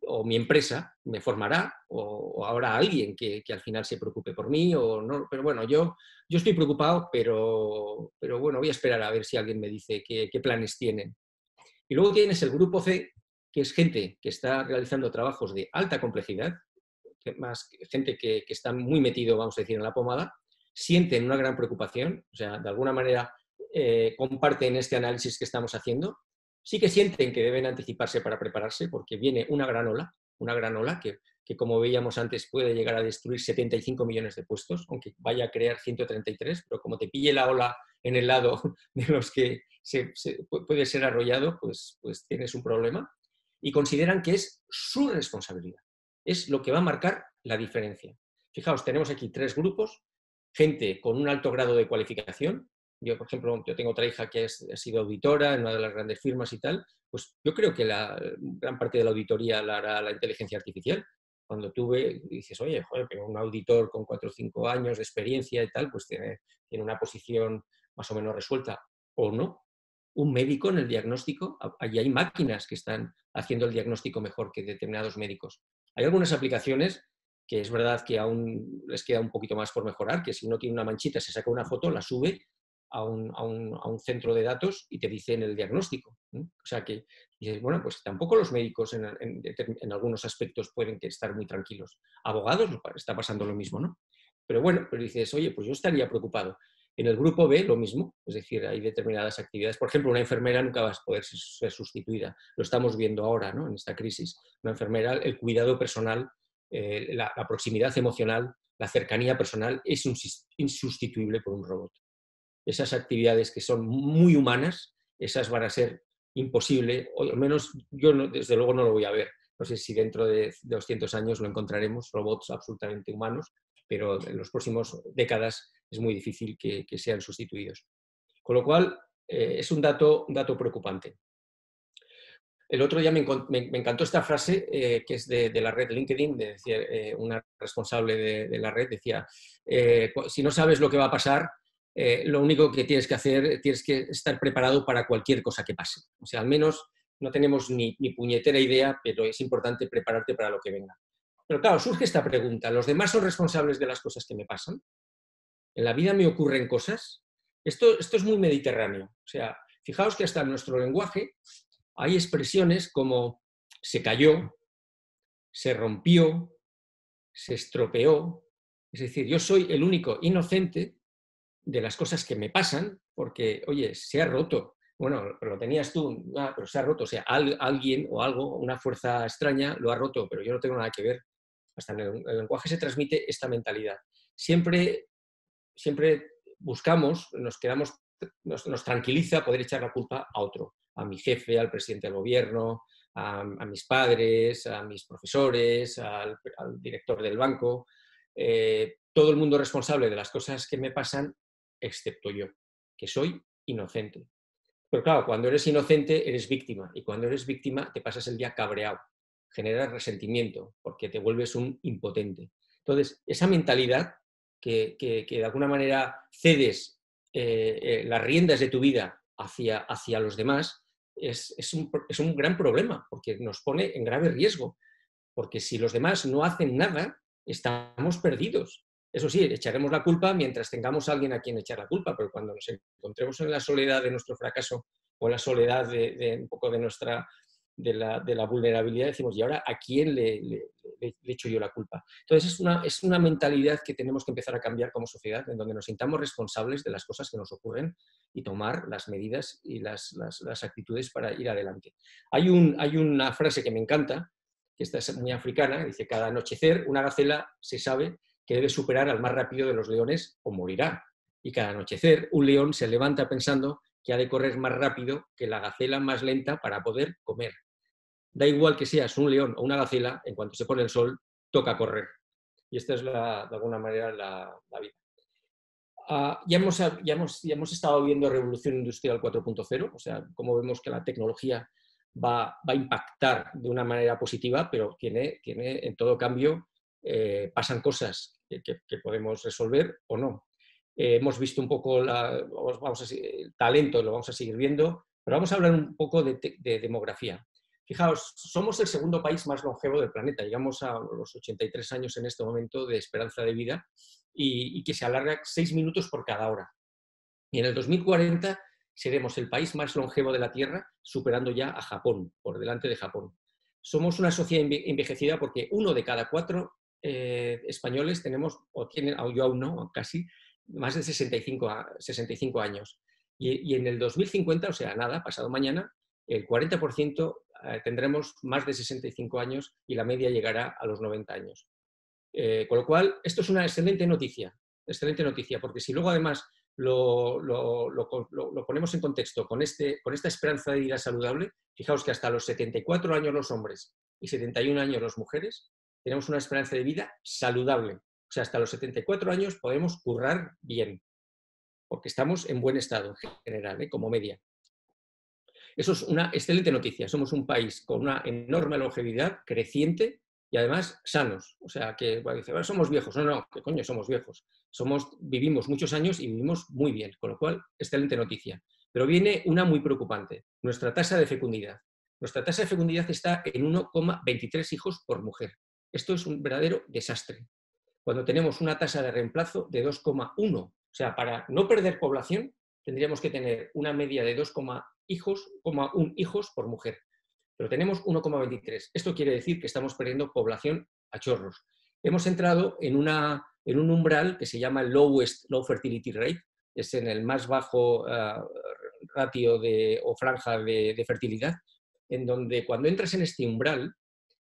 o mi empresa me formará, o habrá alguien que al final se preocupe por mí, o no. Pero bueno, yo estoy preocupado, pero bueno, voy a esperar a ver si alguien me dice qué planes tienen. Y luego tienes el grupo C, que es gente que está realizando trabajos de alta complejidad, más gente que está muy metido, vamos a decir, en la pomada, sienten una gran preocupación, o sea, de alguna manera comparten este análisis que estamos haciendo. Sí que sienten que deben anticiparse para prepararse, porque viene una gran ola que como veíamos antes puede llegar a destruir 75 millones de puestos, aunque vaya a crear 133, pero como te pille la ola en el lado de los que puede ser arrollado, pues tienes un problema. Y consideran que es su responsabilidad. Es lo que va a marcar la diferencia. Fijaos, tenemos aquí 3 grupos, gente con un alto grado de cualificación. Yo, por ejemplo, yo tengo otra hija que ha sido auditora en una de las grandes firmas y tal, pues yo creo que la gran parte de la auditoría la hará la inteligencia artificial. cuando dices, oye, joder, pero un auditor con 4 o 5 años de experiencia y tal, pues tiene una posición más o menos resuelta, o no. Un médico en el diagnóstico, allí hay máquinas que están haciendo el diagnóstico mejor que determinados médicos. Hay algunas aplicaciones que es verdad que aún les queda un poquito más por mejorar, que si uno tiene una manchita, se saca una foto, la sube a un centro de datos y te dicen el diagnóstico. O sea que dices, bueno, pues tampoco los médicos en algunos aspectos pueden estar muy tranquilos. Abogados está pasando lo mismo, ¿no? Pero bueno, pero dices, oye, pues yo estaría preocupado. En el grupo B lo mismo, es decir, hay determinadas actividades. Por ejemplo, una enfermera nunca va a poder ser sustituida. Lo estamos viendo ahora, ¿no? En esta crisis. Una enfermera, el cuidado personal, la proximidad emocional, la cercanía personal es insustituible por un robot. Esas actividades que son muy humanas, esas van a ser imposible, o al menos yo desde luego no lo voy a ver. No sé si dentro de 200 años lo encontraremos, robots absolutamente humanos, pero en las próximas décadas es muy difícil que sean sustituidos. Con lo cual, es un dato preocupante. El otro día me encantó esta frase que es de la red LinkedIn, decía, una responsable de la red decía, si no sabes lo que va a pasar, lo único que tienes que hacer, tienes que estar preparado para cualquier cosa que pase. O sea, al menos no tenemos ni puñetera idea, pero es importante prepararte para lo que venga. Pero claro, surge esta pregunta, ¿los demás son responsables de las cosas que me pasan? ¿En la vida me ocurren cosas? Esto es muy mediterráneo. O sea, fijaos que hasta en nuestro lenguaje hay expresiones como se cayó, se rompió, se estropeó. Es decir, yo soy el único inocente de las cosas que me pasan porque, oye, se ha roto. Bueno, pero lo tenías tú, pero se ha roto. O sea, alguien o algo, una fuerza extraña lo ha roto, pero yo no tengo nada que ver. Hasta en el lenguaje se transmite esta mentalidad. Siempre buscamos, nos tranquiliza poder echar la culpa a otro, a mi jefe, al presidente del gobierno, a mis padres, a mis profesores, al director del banco. Todo el mundo es responsable de las cosas que me pasan, excepto yo, que soy inocente. Pero claro, cuando eres inocente eres víctima, y cuando eres víctima te pasas el día cabreado, generas resentimiento, porque te vuelves un impotente. Entonces, esa mentalidad que de alguna manera cedes las riendas de tu vida hacia los demás, es un gran problema, porque nos pone en grave riesgo, porque si los demás no hacen nada, estamos perdidos. Eso sí, echaremos la culpa mientras tengamos a alguien a quien echar la culpa, pero cuando nos encontremos en la soledad de nuestro fracaso o en la soledad de un poco de la vulnerabilidad, decimos, ¿y ahora a quién le echo yo la culpa? Entonces es una mentalidad que tenemos que empezar a cambiar como sociedad, en donde nos sintamos responsables de las cosas que nos ocurren y tomar las medidas y las actitudes para ir adelante. Hay una frase que me encanta, que esta es muy africana, dice, cada anochecer una gacela se sabe que debe superar al más rápido de los leones o morirá. Y cada anochecer un león se levanta pensando que ha de correr más rápido que la gacela más lenta para poder comer. Da igual que seas un león o una gacela, en cuanto se pone el sol, toca correr. Y esta es, de alguna manera, la vida. Ya hemos estado viendo Revolución Industrial 4.0, o sea, cómo vemos que la tecnología va a impactar de una manera positiva, pero tiene en todo cambio, pasan cosas que podemos resolver o no. Hemos visto un poco el talento, lo vamos a seguir viendo, pero vamos a hablar un poco de demografía. Fijaos, somos el segundo país más longevo del planeta, llegamos a los 83 años en este momento de esperanza de vida y que se alarga 6 minutos por cada hora. Y en el 2040 seremos el país más longevo de la Tierra, superando ya a Japón, por delante de Japón. Somos una sociedad envejecida porque 1 de cada 4 españoles tenemos, o tienen, yo aún no, casi, más de 65 años. Y en el 2050, o sea, nada, pasado mañana, el 40% tendremos más de 65 años y la media llegará a los 90 años. Con lo cual, esto es una excelente noticia, porque si luego además lo ponemos en contexto con esta esperanza de vida saludable, fijaos que hasta los 74 años los hombres y 71 años las mujeres tenemos una esperanza de vida saludable. O sea, hasta los 74 años podemos currar bien, porque estamos en buen estado en general, como media. Eso es una excelente noticia. Somos un país con una enorme longevidad, creciente, y además sanos. O sea, que bueno, dice, bueno, somos viejos. No, no, ¿qué coño somos viejos? Vivimos muchos años y vivimos muy bien, con lo cual, excelente noticia. Pero viene una muy preocupante, nuestra tasa de fecundidad. Nuestra tasa de fecundidad está en 1,23 hijos por mujer. Esto es un verdadero desastre. Cuando tenemos una tasa de reemplazo de 2,1. O sea, para no perder población, tendríamos que tener una media de 2,1 hijos por mujer. Pero tenemos 1,23. Esto quiere decir que estamos perdiendo población a chorros. Hemos entrado en un umbral que se llama el low fertility rate, es en el más bajo ratio o franja de fertilidad, en donde cuando entras en este umbral,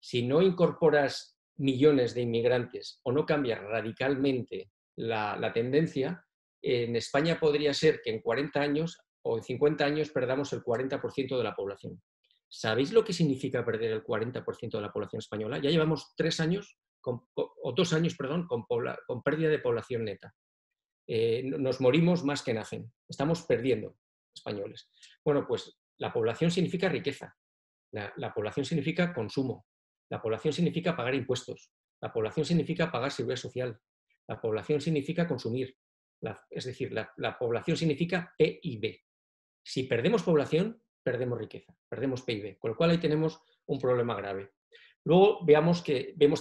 si no incorporas millones de inmigrantes o no cambias radicalmente la tendencia, en España podría ser que en 40 años o en 50 años perdamos el 40% de la población. ¿Sabéis lo que significa perder el 40% de la población española? Ya llevamos 2 años, con pérdida de población neta. Nos morimos más que nacen. Estamos perdiendo españoles. Bueno, pues la población significa riqueza. La población significa consumo. La población significa pagar impuestos. La población significa pagar seguridad social. La población significa consumir. Es decir, la población significa PIB. Si perdemos población, perdemos riqueza, perdemos PIB, con lo cual ahí tenemos un problema grave. Luego vemos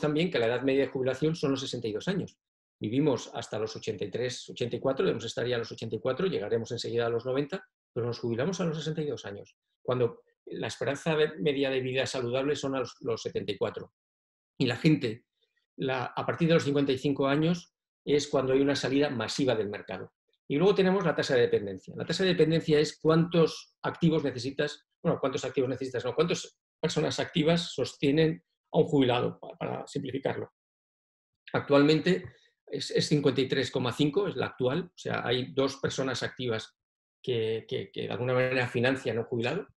también que la edad media de jubilación son los 62 años. Vivimos hasta los 83, 84, debemos estar ya a los 84, llegaremos enseguida a los 90, pero nos jubilamos a los 62 años, cuando la esperanza media de vida saludable son a los 74. Y la gente, a partir de los 55 años, es cuando hay una salida masiva del mercado. Y luego tenemos la tasa de dependencia. La tasa de dependencia es cuántas personas activas sostienen a un jubilado, para simplificarlo. Actualmente es 53,5, es la actual, o sea, hay 2 personas activas que de alguna manera financian a un jubilado.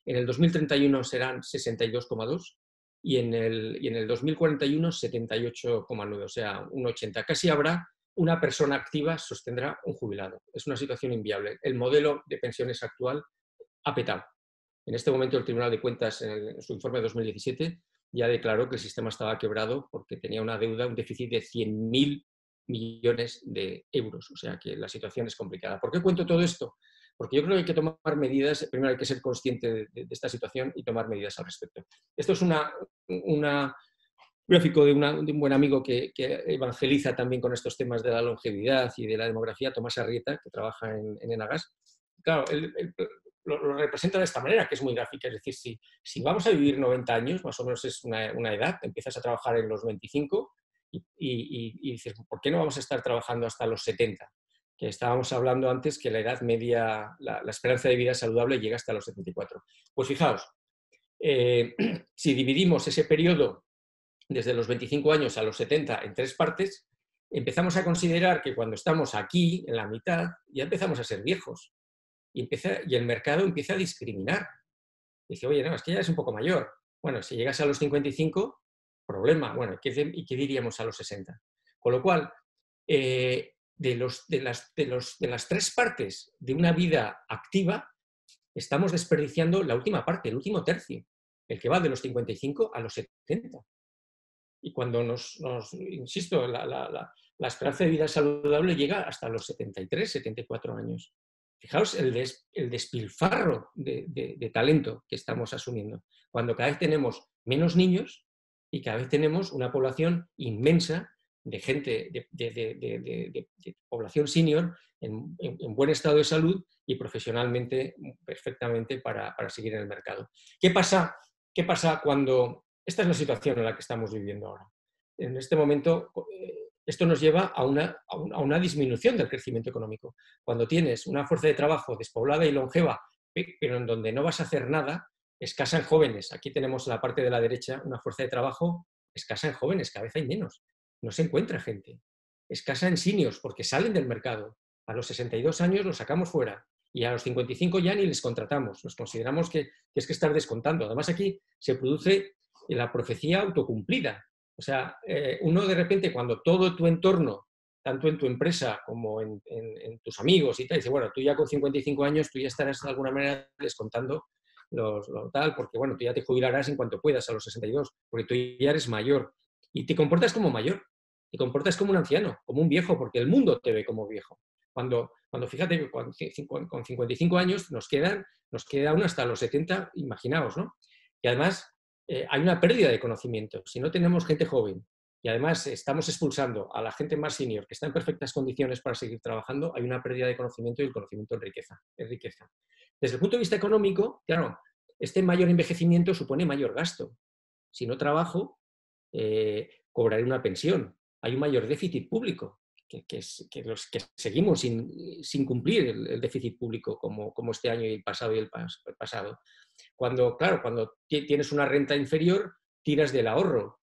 En el 2031 serán 62,2 y en el 2041 78,9, o sea, un 80. Casi habrá una persona activa sostendrá un jubilado. Es una situación inviable. El modelo de pensiones actual ha petado. En este momento el Tribunal de Cuentas, en su informe de 2017, ya declaró que el sistema estaba quebrado porque tenía una deuda, un déficit de 100.000 millones de euros. O sea que la situación es complicada. ¿Por qué cuento todo esto? Porque yo creo que hay que tomar medidas, primero hay que ser consciente de esta situación y tomar medidas al respecto. Esto es un gráfico de un buen amigo que evangeliza también con estos temas de la longevidad y de la demografía, Tomás Arrieta, que trabaja en Enagas. Claro, él lo representa de esta manera, que es muy gráfica. Es decir, si vamos a vivir 90 años, más o menos es una edad, empiezas a trabajar en los 25 y dices, ¿por qué no vamos a estar trabajando hasta los 70? Que estábamos hablando antes que la edad media, la esperanza de vida saludable llega hasta los 74. Pues fijaos, si dividimos ese periodo desde los 25 años a los 70 en 3 partes, empezamos a considerar que cuando estamos aquí, en la mitad, ya empezamos a ser viejos. Y el mercado empieza a discriminar. Dice, oye, no, es que ya es un poco mayor. Bueno, si llegas a los 55, problema. Bueno, ¿y qué diríamos a los 60? Con lo cual, de las 3 partes de una vida activa, estamos desperdiciando la última parte, el último tercio, el que va de los 55 a los 70. Y cuando insisto, la esperanza de vida saludable llega hasta los 73, 74 años. Fijaos el despilfarro de talento que estamos asumiendo, cuando cada vez tenemos menos niños y cada vez tenemos una población inmensa de gente, de población senior en buen estado de salud y profesionalmente perfectamente para seguir en el mercado. ¿Qué pasa cuando... Esta es la situación en la que estamos viviendo ahora. En este momento, esto nos lleva a una disminución del crecimiento económico. Cuando tienes una fuerza de trabajo despoblada y longeva, pero en donde no vas a hacer nada, escasa en jóvenes. Aquí tenemos en la parte de la derecha una fuerza de trabajo escasa en jóvenes, cada vez hay menos. No se encuentra gente. Escasa en seniors, porque salen del mercado. A los 62 años los sacamos fuera. Y a los 55 ya ni les contratamos. Nos consideramos que es que estar descontando. Además, aquí se produce la profecía autocumplida. O sea, uno de repente, cuando todo tu entorno, tanto en tu empresa como en tus amigos y tal, dice, bueno, tú ya con 55 años, tú ya estarás de alguna manera descontando tal, porque bueno, tú ya te jubilarás en cuanto puedas a los 62, porque tú ya eres mayor y te comportas como mayor, te comportas como un anciano, como un viejo, porque el mundo te ve como viejo. Cuando fíjate que con 55 años nos queda aún hasta los 70, imaginaos, ¿no? Y además hay una pérdida de conocimiento. Si no tenemos gente joven y además estamos expulsando a la gente más senior que está en perfectas condiciones para seguir trabajando, hay una pérdida de conocimiento y el conocimiento es riqueza. Desde el punto de vista económico, claro, este mayor envejecimiento supone mayor gasto. Si no trabajo, cobraré una pensión. Hay un mayor déficit público, que seguimos sin cumplir el déficit público como este año y el pasado. Cuando tienes una renta inferior, tiras del ahorro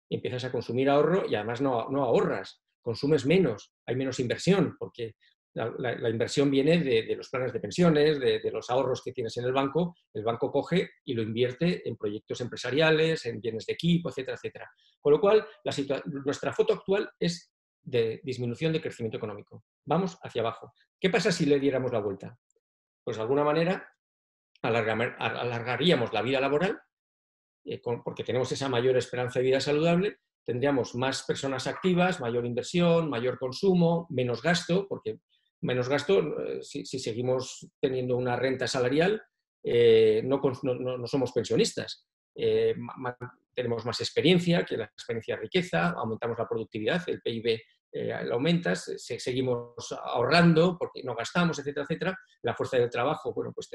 y empiezas a consumir ahorro y además no ahorras, consumes menos, hay menos inversión, porque la inversión viene de los planes de pensiones, de los ahorros que tienes en el banco coge y lo invierte en proyectos empresariales, en bienes de equipo, etcétera, etcétera. Con lo cual, nuestra foto actual es de disminución de crecimiento económico. Vamos hacia abajo. ¿Qué pasa si le diéramos la vuelta? Pues de alguna manera alargaríamos la vida laboral, porque tenemos esa mayor esperanza de vida saludable, tendríamos más personas activas, mayor inversión, mayor consumo, menos gasto, porque menos gasto, si seguimos teniendo una renta salarial, no somos pensionistas. Tenemos más experiencia, que la experiencia es riqueza, aumentamos la productividad, el PIB lo aumentas, seguimos ahorrando porque no gastamos, etcétera, etcétera. La fuerza del trabajo, bueno, pues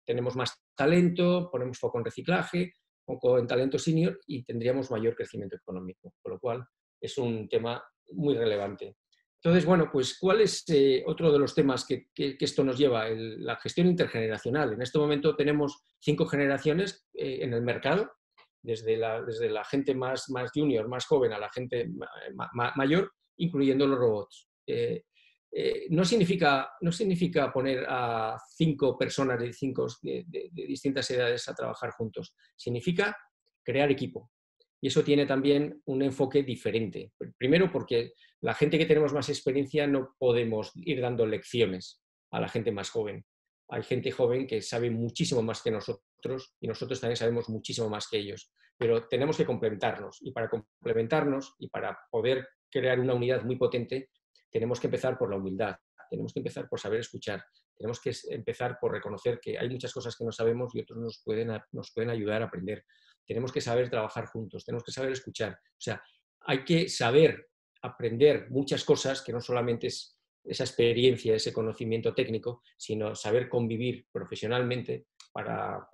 tenemos más talento, ponemos foco en reciclaje, poco en talento senior y tendríamos mayor crecimiento económico, con lo cual es un tema muy relevante. Entonces, bueno, pues ¿cuál es otro de los temas que esto nos lleva? La gestión intergeneracional. En este momento tenemos 5 generaciones en el mercado, desde la gente más junior, más joven, a la gente mayor, incluyendo los robots. No significa poner a 5 personas de distintas edades a trabajar juntos. Significa crear equipo. Y eso tiene también un enfoque diferente. Primero, porque la gente que tenemos más experiencia no podemos ir dando lecciones a la gente más joven. Hay gente joven que sabe muchísimo más que nosotros y nosotros también sabemos muchísimo más que ellos. Pero tenemos que complementarnos. Y para complementarnos y para poder crear una unidad muy potente, tenemos que empezar por la humildad, tenemos que empezar por saber escuchar, tenemos que empezar por reconocer que hay muchas cosas que no sabemos y otros nos pueden ayudar a aprender. Tenemos que saber trabajar juntos, tenemos que saber escuchar. O sea, hay que saber aprender muchas cosas que no solamente es esa experiencia, ese conocimiento técnico, sino saber convivir profesionalmente para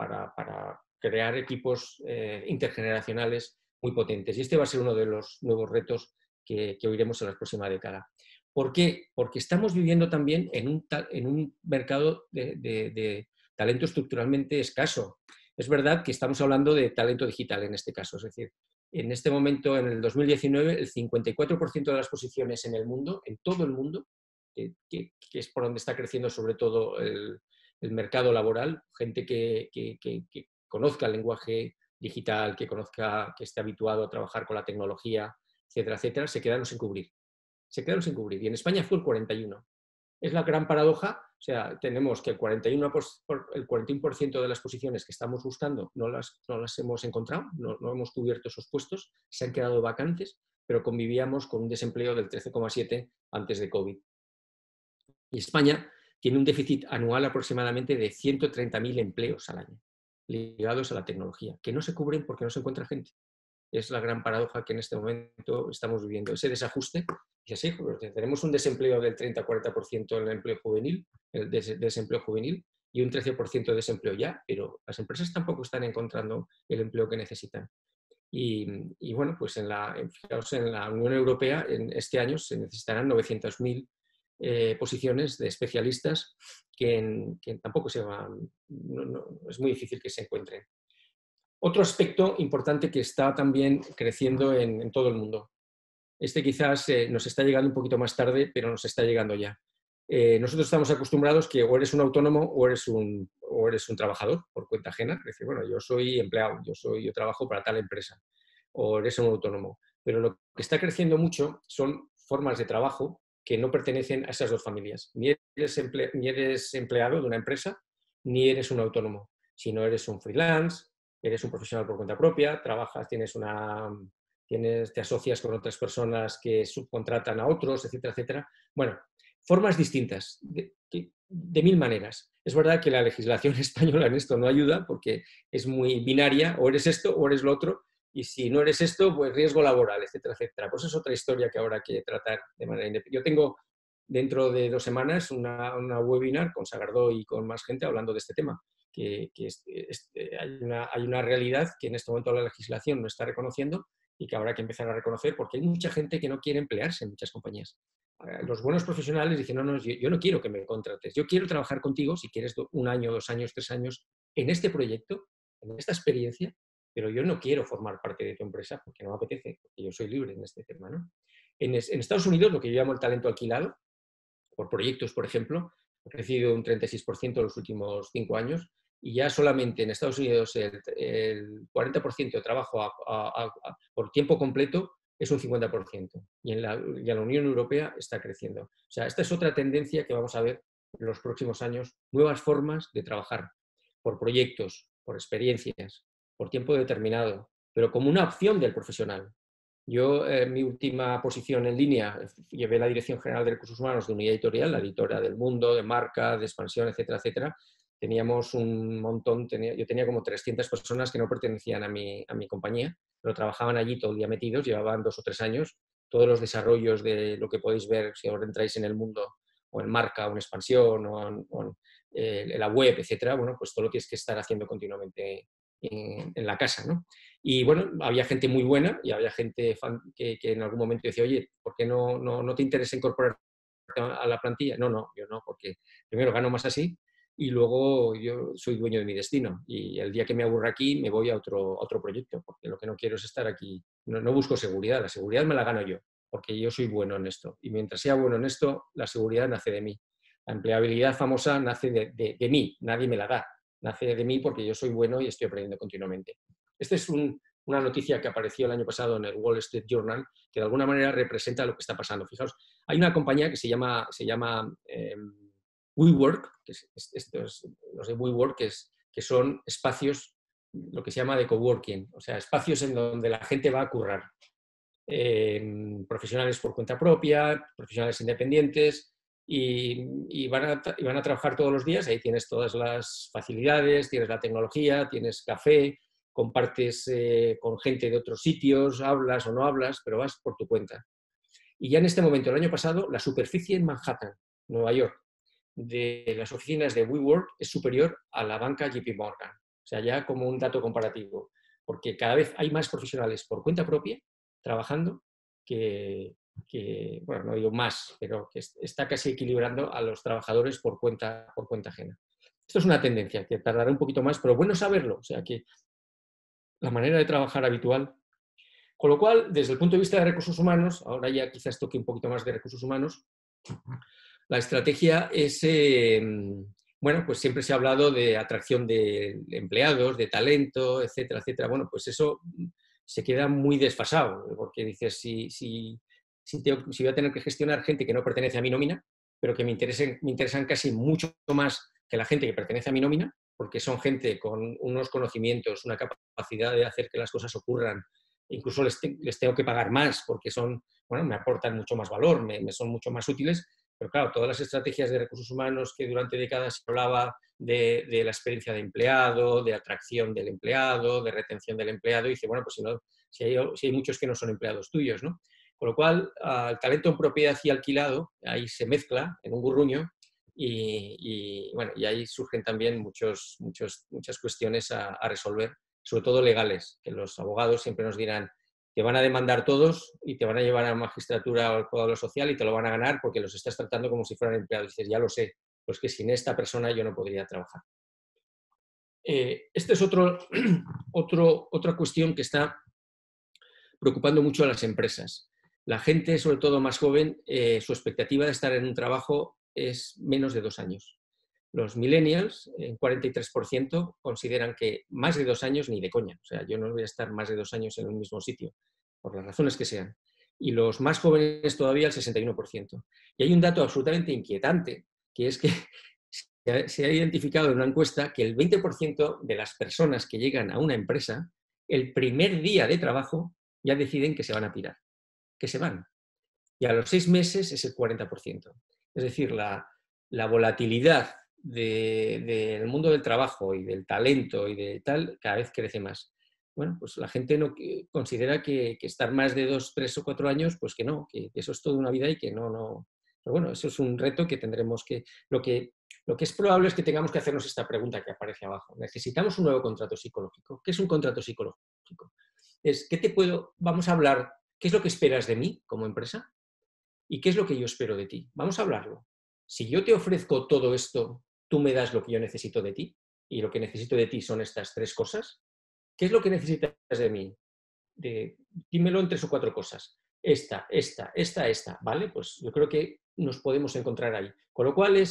crear equipos intergeneracionales muy potentes. Y este va a ser uno de los nuevos retos que oiremos en la próxima década. ¿Por qué? Porque estamos viviendo también en un mercado de talento estructuralmente escaso. Es verdad que estamos hablando de talento digital en este caso, es decir, en este momento, en el 2019, el 54% de las posiciones en el mundo, en todo el mundo, que es por donde está creciendo sobre todo el mercado laboral, gente que conozca el lenguaje digital, que esté habituado a trabajar con la tecnología, etcétera, etcétera, se quedaron sin cubrir. Y en España fue el 41%. Es la gran paradoja, o sea, tenemos que el 41% de las posiciones que estamos buscando no las hemos encontrado, no hemos cubierto esos puestos, se han quedado vacantes, pero convivíamos con un desempleo del 13,7% antes de COVID. Y España tiene un déficit anual aproximadamente de 130.000 empleos al año, ligados a la tecnología, que no se cubren porque no se encuentra gente. Es la gran paradoja que en este momento estamos viviendo. Ese desajuste, y así, tenemos un desempleo del 30-40% en el empleo juvenil, el desempleo juvenil, y un 13% de desempleo ya, pero las empresas tampoco están encontrando el empleo que necesitan. Y bueno, pues fijaos, en la Unión Europea en este año se necesitarán 900.000 posiciones de especialistas que tampoco es muy difícil que se encuentren. Otro aspecto importante que está también creciendo en todo el mundo. Este quizás nos está llegando un poquito más tarde, pero nos está llegando ya. Nosotros estamos acostumbrados que o eres un autónomo o eres un trabajador por cuenta ajena. Es decir, bueno, yo soy empleado, yo trabajo para tal empresa, o eres un autónomo. Pero lo que está creciendo mucho son formas de trabajo que no pertenecen a esas dos familias. Ni eres empleado de una empresa, ni eres un autónomo. Si no eres un freelance, eres un profesional por cuenta propia, trabajas, te asocias con otras personas que subcontratan a otros, etcétera, etcétera. Bueno, formas distintas, de mil maneras. Es verdad que la legislación española en esto no ayuda porque es muy binaria, o eres esto o eres lo otro, y si no eres esto, pues riesgo laboral, etcétera, etcétera. Pues es otra historia que ahora hay que tratar de manera independiente. Yo tengo dentro de 2 semanas una webinar con Sagardó y con más gente hablando de este tema, que hay una realidad que en este momento la legislación no está reconociendo y que habrá que empezar a reconocer porque hay mucha gente que no quiere emplearse en muchas compañías. Los buenos profesionales dicen, no, yo no quiero que me contrates, yo quiero trabajar contigo, si quieres 1 año, 2 años, 3 años, en este proyecto, en esta experiencia, pero yo no quiero formar parte de tu empresa porque no me apetece, porque yo soy libre en este tema, ¿no? En Estados Unidos, lo que yo llamo el talento alquilado, por proyectos, por ejemplo, ha crecido un 36% en los últimos 5 años, y ya solamente en Estados Unidos el 40% de trabajo por tiempo completo es un 50%, y en la Unión Europea está creciendo. O sea, esta es otra tendencia que vamos a ver en los próximos años, nuevas formas de trabajar, por proyectos, por experiencias, por tiempo determinado, pero como una opción del profesional. Yo, en mi última posición en línea, llevé la Dirección General de Recursos Humanos de Unidad Editorial, la editora del Mundo, de Marca, de Expansión, etcétera, etcétera. Teníamos un montón, yo tenía como 300 personas que no pertenecían a mi compañía, pero trabajaban allí todo el día metidos, llevaban 2 o 3 años. Todos los desarrollos de lo que podéis ver si ahora entráis en el Mundo, o en Marca, o en Expansión, o en la web, etcétera, bueno, pues todo lo tienes que estar haciendo continuamente en la casa, ¿no? Y bueno, había gente muy buena y había gente que en algún momento decía, oye, ¿por qué no te interesa incorporar a la plantilla? No, yo no, porque primero gano más así y luego yo soy dueño de mi destino. Y el día que me aburra aquí me voy a otro proyecto, porque lo que no quiero es estar aquí. No busco seguridad, la seguridad me la gano yo, porque yo soy bueno en esto. Y mientras sea bueno en esto, la seguridad nace de mí. La empleabilidad famosa nace de mí, nadie me la da. Nace de mí porque yo soy bueno y estoy aprendiendo continuamente. Esta es una noticia que apareció el año pasado en el Wall Street Journal, que de alguna manera representa lo que está pasando. Fijaos, hay una compañía que se llama WeWork, los de WeWork, que son espacios, lo que se llama de coworking, o sea, espacios en donde la gente va a currar. Profesionales por cuenta propia, profesionales independientes, y van a trabajar todos los días. Ahí tienes todas las facilidades, tienes la tecnología, tienes café, compartes con gente de otros sitios, hablas o no hablas, pero vas por tu cuenta. Y ya en este momento, el año pasado, la superficie en Manhattan, Nueva York, de las oficinas de WeWork es superior a la banca JP Morgan. O sea, ya como un dato comparativo, porque cada vez hay más profesionales por cuenta propia trabajando bueno, no digo más, pero que está casi equilibrando a los trabajadores por cuenta ajena. Esto es una tendencia que tardará un poquito más, pero bueno saberlo. O sea, que la manera de trabajar habitual. Con lo cual, desde el punto de vista de recursos humanos, ahora ya quizás toque un poquito más de recursos humanos, la estrategia es, bueno, pues siempre se ha hablado de atracción de empleados, de talento, etcétera, etcétera. Bueno, pues eso se queda muy desfasado, porque dices, si voy a tener que gestionar gente que no pertenece a mi nómina, pero que me interesan casi mucho más que la gente que pertenece a mi nómina, porque son gente con unos conocimientos, una capacidad de hacer que las cosas ocurran. Incluso les tengo que pagar más porque bueno, me aportan mucho más valor, me son mucho más útiles. Pero claro, todas las estrategias de recursos humanos que durante décadas se hablaba de la experiencia de empleado, de atracción del empleado, de retención del empleado, y dice, bueno, pues si hay muchos que no son empleados tuyos, ¿no? Con lo cual, el talento en propiedad y alquilado, ahí se mezcla en un burruño bueno, y ahí surgen también muchas cuestiones a resolver, sobre todo legales, que los abogados siempre nos dirán, te van a demandar todos y te van a llevar a la magistratura o al Poder Social y te lo van a ganar porque los estás tratando como si fueran empleados. Y dices, ya lo sé, pues que sin esta persona yo no podría trabajar. Esta es otra cuestión que está preocupando mucho a las empresas. La gente, sobre todo más joven, su expectativa de estar en un trabajo es menos de 2 años. Los millennials, en 43%, consideran que más de 2 años ni de coña. O sea, yo no voy a estar más de 2 años en un mismo sitio, por las razones que sean. Y los más jóvenes todavía el 61%. Y hay un dato absolutamente inquietante, que es que se ha identificado en una encuesta que el 20% de las personas que llegan a una empresa, el primer día de trabajo ya deciden que se van a pirar, que se van. Y a los 6 meses es el 40%. Es decir, la volatilidad del mundo del trabajo y del talento y de tal cada vez crece más. Bueno, pues la gente no considera que estar más de 2, 3 o 4 años, pues que no, que eso es toda una vida y que no. Pero bueno, eso es un reto que tendremos que... Lo que es probable es que tengamos que hacernos esta pregunta que aparece abajo. ¿Necesitamos un nuevo contrato psicológico? ¿Qué es un contrato psicológico? Es, vamos a hablar, ¿qué es lo que esperas de mí como empresa? ¿Y qué es lo que yo espero de ti? Vamos a hablarlo. Si yo te ofrezco todo esto, tú me das lo que yo necesito de ti, y lo que necesito de ti son estas 3 cosas, ¿qué es lo que necesitas de mí? Dímelo en 3 o 4 cosas. Esta, ¿vale? Pues yo creo que nos podemos encontrar ahí. Con lo cual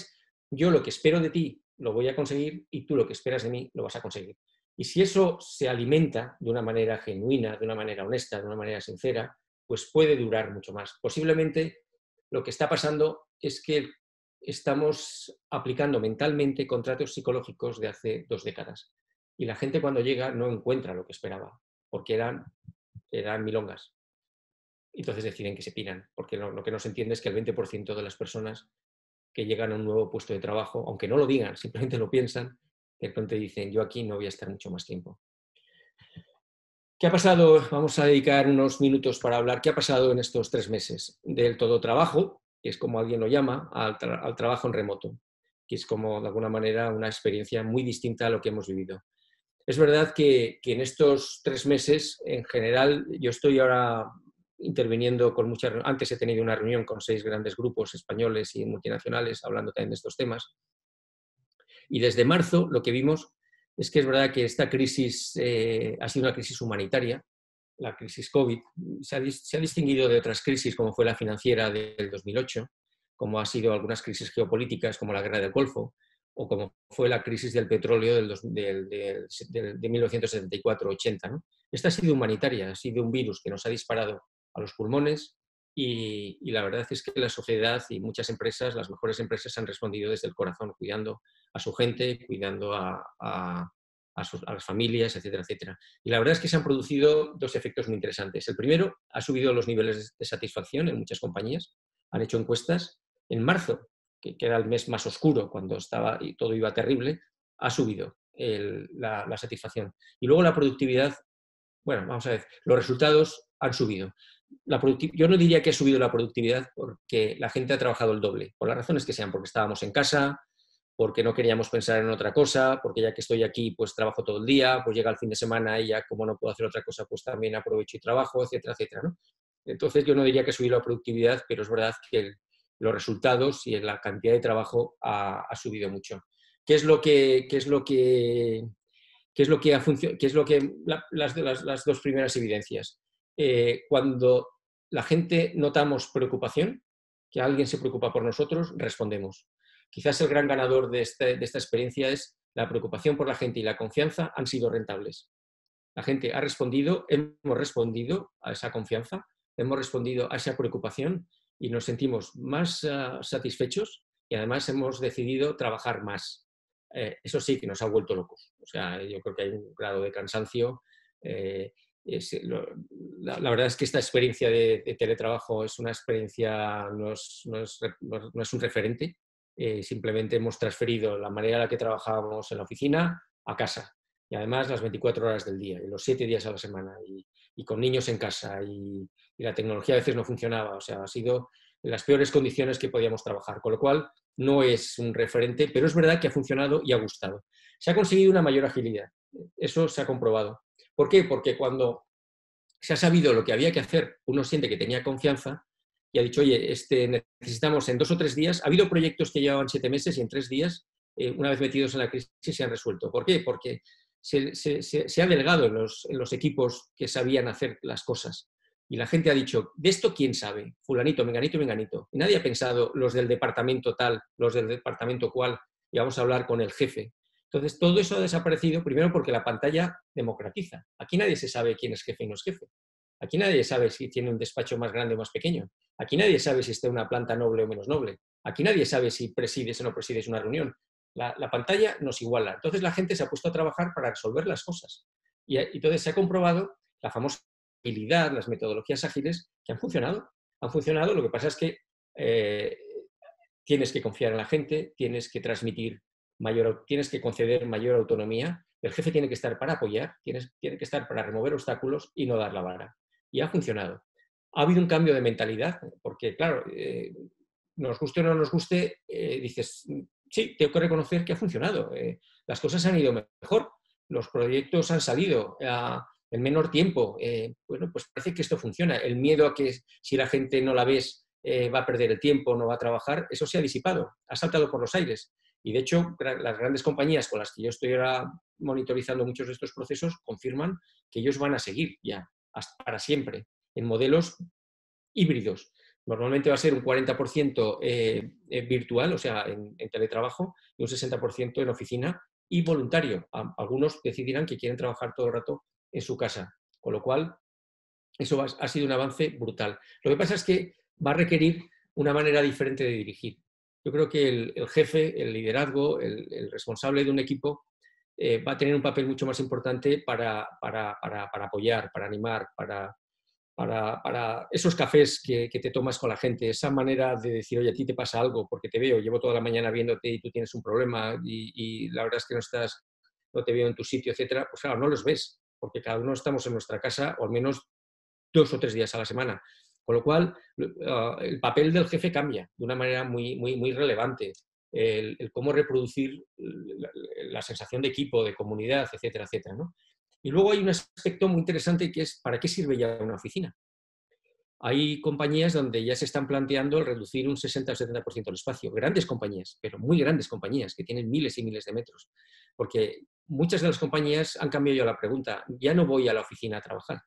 yo lo que espero de ti lo voy a conseguir y tú lo que esperas de mí lo vas a conseguir. Y si eso se alimenta de una manera genuina, de una manera honesta, de una manera sincera, pues puede durar mucho más. Posiblemente lo que está pasando es que estamos aplicando mentalmente contratos psicológicos de hace 2 décadas. Y la gente cuando llega no encuentra lo que esperaba, porque eran milongas. Entonces deciden que se piran, porque lo que no se entiende es que el 20% de las personas que llegan a un nuevo puesto de trabajo, aunque no lo digan, simplemente lo piensan, de repente dicen, yo aquí no voy a estar mucho más tiempo. ¿Qué ha pasado? Vamos a dedicar unos minutos para hablar. ¿Qué ha pasado en estos 3 meses? Del todo trabajo, que es como alguien lo llama, al trabajo en remoto, que es como de alguna manera una experiencia muy distinta a lo que hemos vivido. Es verdad que en estos 3 meses, en general, yo estoy ahora interviniendo con muchas... Antes he tenido una reunión con 6 grandes grupos españoles y multinacionales hablando también de estos temas. Y desde marzo lo que vimos es que es verdad que esta crisis ha sido una crisis humanitaria, la crisis COVID. Se ha distinguido de otras crisis como fue la financiera del 2008, como ha sido algunas crisis geopolíticas como la guerra del Golfo, o como fue la crisis del petróleo de 1974-80. ¿no? Esta ha sido humanitaria, ha sido un virus que nos ha disparado a los pulmones y la verdad es que la sociedad y muchas empresas, las mejores empresas, han respondido desde el corazón, cuidando a su gente, cuidando a las familias, etcétera, etcétera. Y la verdad es que se han producido 2 efectos muy interesantes. El primero, ha subido los niveles de satisfacción en muchas compañías. Han hecho encuestas. En marzo, que era el mes más oscuro, cuando estaba y todo iba terrible, ha subido la satisfacción. Y luego la productividad, bueno, vamos a ver, los resultados han subido. Yo no diría que ha subido la productividad porque la gente ha trabajado el doble, por las razones que sean, porque estábamos en casa, porque no queríamos pensar en otra cosa, porque ya que estoy aquí, pues trabajo todo el día, pues llega el fin de semana y ya como no puedo hacer otra cosa, pues también aprovecho y trabajo, etcétera, etcétera, ¿no? Entonces yo no diría que ha subido la productividad, pero es verdad que los resultados y la cantidad de trabajo ha subido mucho. ¿Qué es lo que ha funcionado? ¿Qué es lo que las 2 primeras evidencias? Cuando la gente notamos preocupación, que alguien se preocupa por nosotros, respondemos. Quizás el gran ganador de esta experiencia es la preocupación por la gente y la confianza han sido rentables. La gente ha respondido, hemos respondido a esa confianza, hemos respondido a esa preocupación y nos sentimos más satisfechos y además hemos decidido trabajar más. Eso sí que nos ha vuelto locos. O sea, yo creo que hay un grado de cansancio. La verdad es que esta experiencia de teletrabajo es una experiencia, no es un referente. Simplemente hemos transferido la manera en la que trabajábamos en la oficina a casa. Y además las 24 horas del día, y los 7 días a la semana, y con niños en casa, y la tecnología a veces no funcionaba. O sea, ha sido en las peores condiciones que podíamos trabajar. Con lo cual, no es un referente, pero es verdad que ha funcionado y ha gustado. Se ha conseguido una mayor agilidad. Eso se ha comprobado. ¿Por qué? Porque cuando se ha sabido lo que había que hacer, uno siente que tenía confianza y ha dicho, oye, necesitamos en 2 o 3 días. Ha habido proyectos que llevaban 7 meses y en 3 días, una vez metidos en la crisis, se han resuelto. ¿Por qué? Porque se ha delegado en los equipos que sabían hacer las cosas. Y la gente ha dicho, ¿de esto quién sabe? Fulanito, menganito, menganito. Y nadie ha pensado los del departamento tal, los del departamento cual, y vamos a hablar con el jefe. Entonces, todo eso ha desaparecido, primero porque la pantalla democratiza. Aquí nadie se sabe quién es jefe y no es jefe. Aquí nadie sabe si tiene un despacho más grande o más pequeño. Aquí nadie sabe si está en una planta noble o menos noble. Aquí nadie sabe si presides o no presides una reunión. La pantalla nos iguala. Entonces la gente se ha puesto a trabajar para resolver las cosas. Y entonces se ha comprobado la famosa agilidad, las metodologías ágiles que han funcionado. Han funcionado, lo que pasa es que tienes que confiar en la gente, tienes que transmitir tienes que conceder mayor autonomía. El jefe tiene que estar para apoyar, tiene que estar para remover obstáculos y no dar la vara. Y ha funcionado. Ha habido un cambio de mentalidad, porque claro, nos guste o no nos guste, dices, sí, tengo que reconocer que ha funcionado. Las cosas han ido mejor, los proyectos han salido en menor tiempo. Bueno, pues parece que esto funciona. El miedo a que si la gente no la ves va a perder el tiempo, no va a trabajar, eso se ha disipado, ha saltado por los aires. Y de hecho, las grandes compañías con las que yo estoy ahora monitorizando muchos de estos procesos confirman que ellos van a seguir ya hasta para siempre en modelos híbridos. Normalmente va a ser un 40% virtual, o sea, en teletrabajo, y un 60% en oficina y voluntario. Algunos decidirán que quieren trabajar todo el rato en su casa, con lo cual eso ha sido un avance brutal. Lo que pasa es que va a requerir una manera diferente de dirigir. Yo creo que el jefe, el liderazgo, el responsable de un equipo va a tener un papel mucho más importante para apoyar, para animar, para esos cafés que te tomas con la gente, esa manera de decir, oye, a ti te pasa algo porque te veo, llevo toda la mañana viéndote y tú tienes un problema y la verdad es que no te veo en tu sitio, etcétera. Pues claro, no los ves, porque cada uno estamos en nuestra casa, o al menos 2 o 3 días a la semana. Con lo cual, el papel del jefe cambia de una manera muy relevante. El cómo reproducir la sensación de equipo, de comunidad, etcétera, etcétera, ¿no? Y luego hay un aspecto muy interesante que es ¿para qué sirve ya una oficina? Hay compañías donde ya se están planteando el reducir un 60 o 70% del espacio. Grandes compañías, pero muy grandes compañías, que tienen miles y miles de metros. Porque muchas de las compañías han cambiado ya la pregunta. Ya no voy a la oficina a trabajar.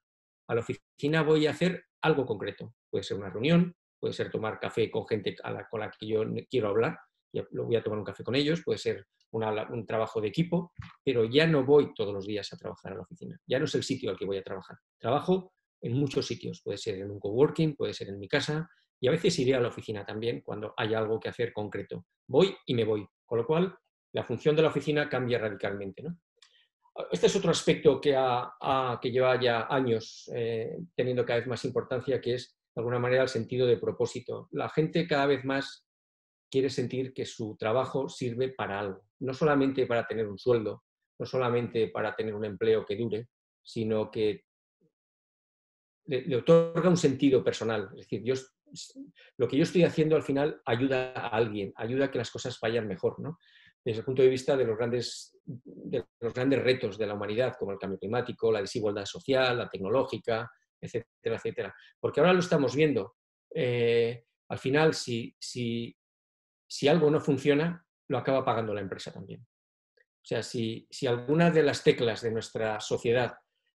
A la oficina voy a hacer algo concreto. Puede ser una reunión, puede ser tomar café con gente con la que yo quiero hablar. Lo voy a tomar un café con ellos, puede ser un trabajo de equipo, pero ya no voy todos los días a trabajar a la oficina. Ya no es el sitio al que voy a trabajar. Trabajo en muchos sitios. Puede ser en un coworking, puede ser en mi casa, y a veces iré a la oficina también cuando hay algo que hacer concreto. Voy y me voy. Con lo cual, la función de la oficina cambia radicalmente, ¿no? Este es otro aspecto que lleva ya años teniendo cada vez más importancia, que es, de alguna manera, el sentido de propósito. La gente cada vez más quiere sentir que su trabajo sirve para algo. No solamente para tener un sueldo, no solamente para tener un empleo que dure, sino que le otorga un sentido personal. Es decir, lo que yo estoy haciendo al final ayuda a alguien, ayuda a que las cosas vayan mejor, ¿no? Desde el punto de vista de los grandes retos de la humanidad, como el cambio climático, la desigualdad social, la tecnológica, etcétera, etcétera. Porque ahora lo estamos viendo. Al final, si algo no funciona, lo acaba pagando la empresa también. O sea, si alguna de las teclas de nuestra sociedad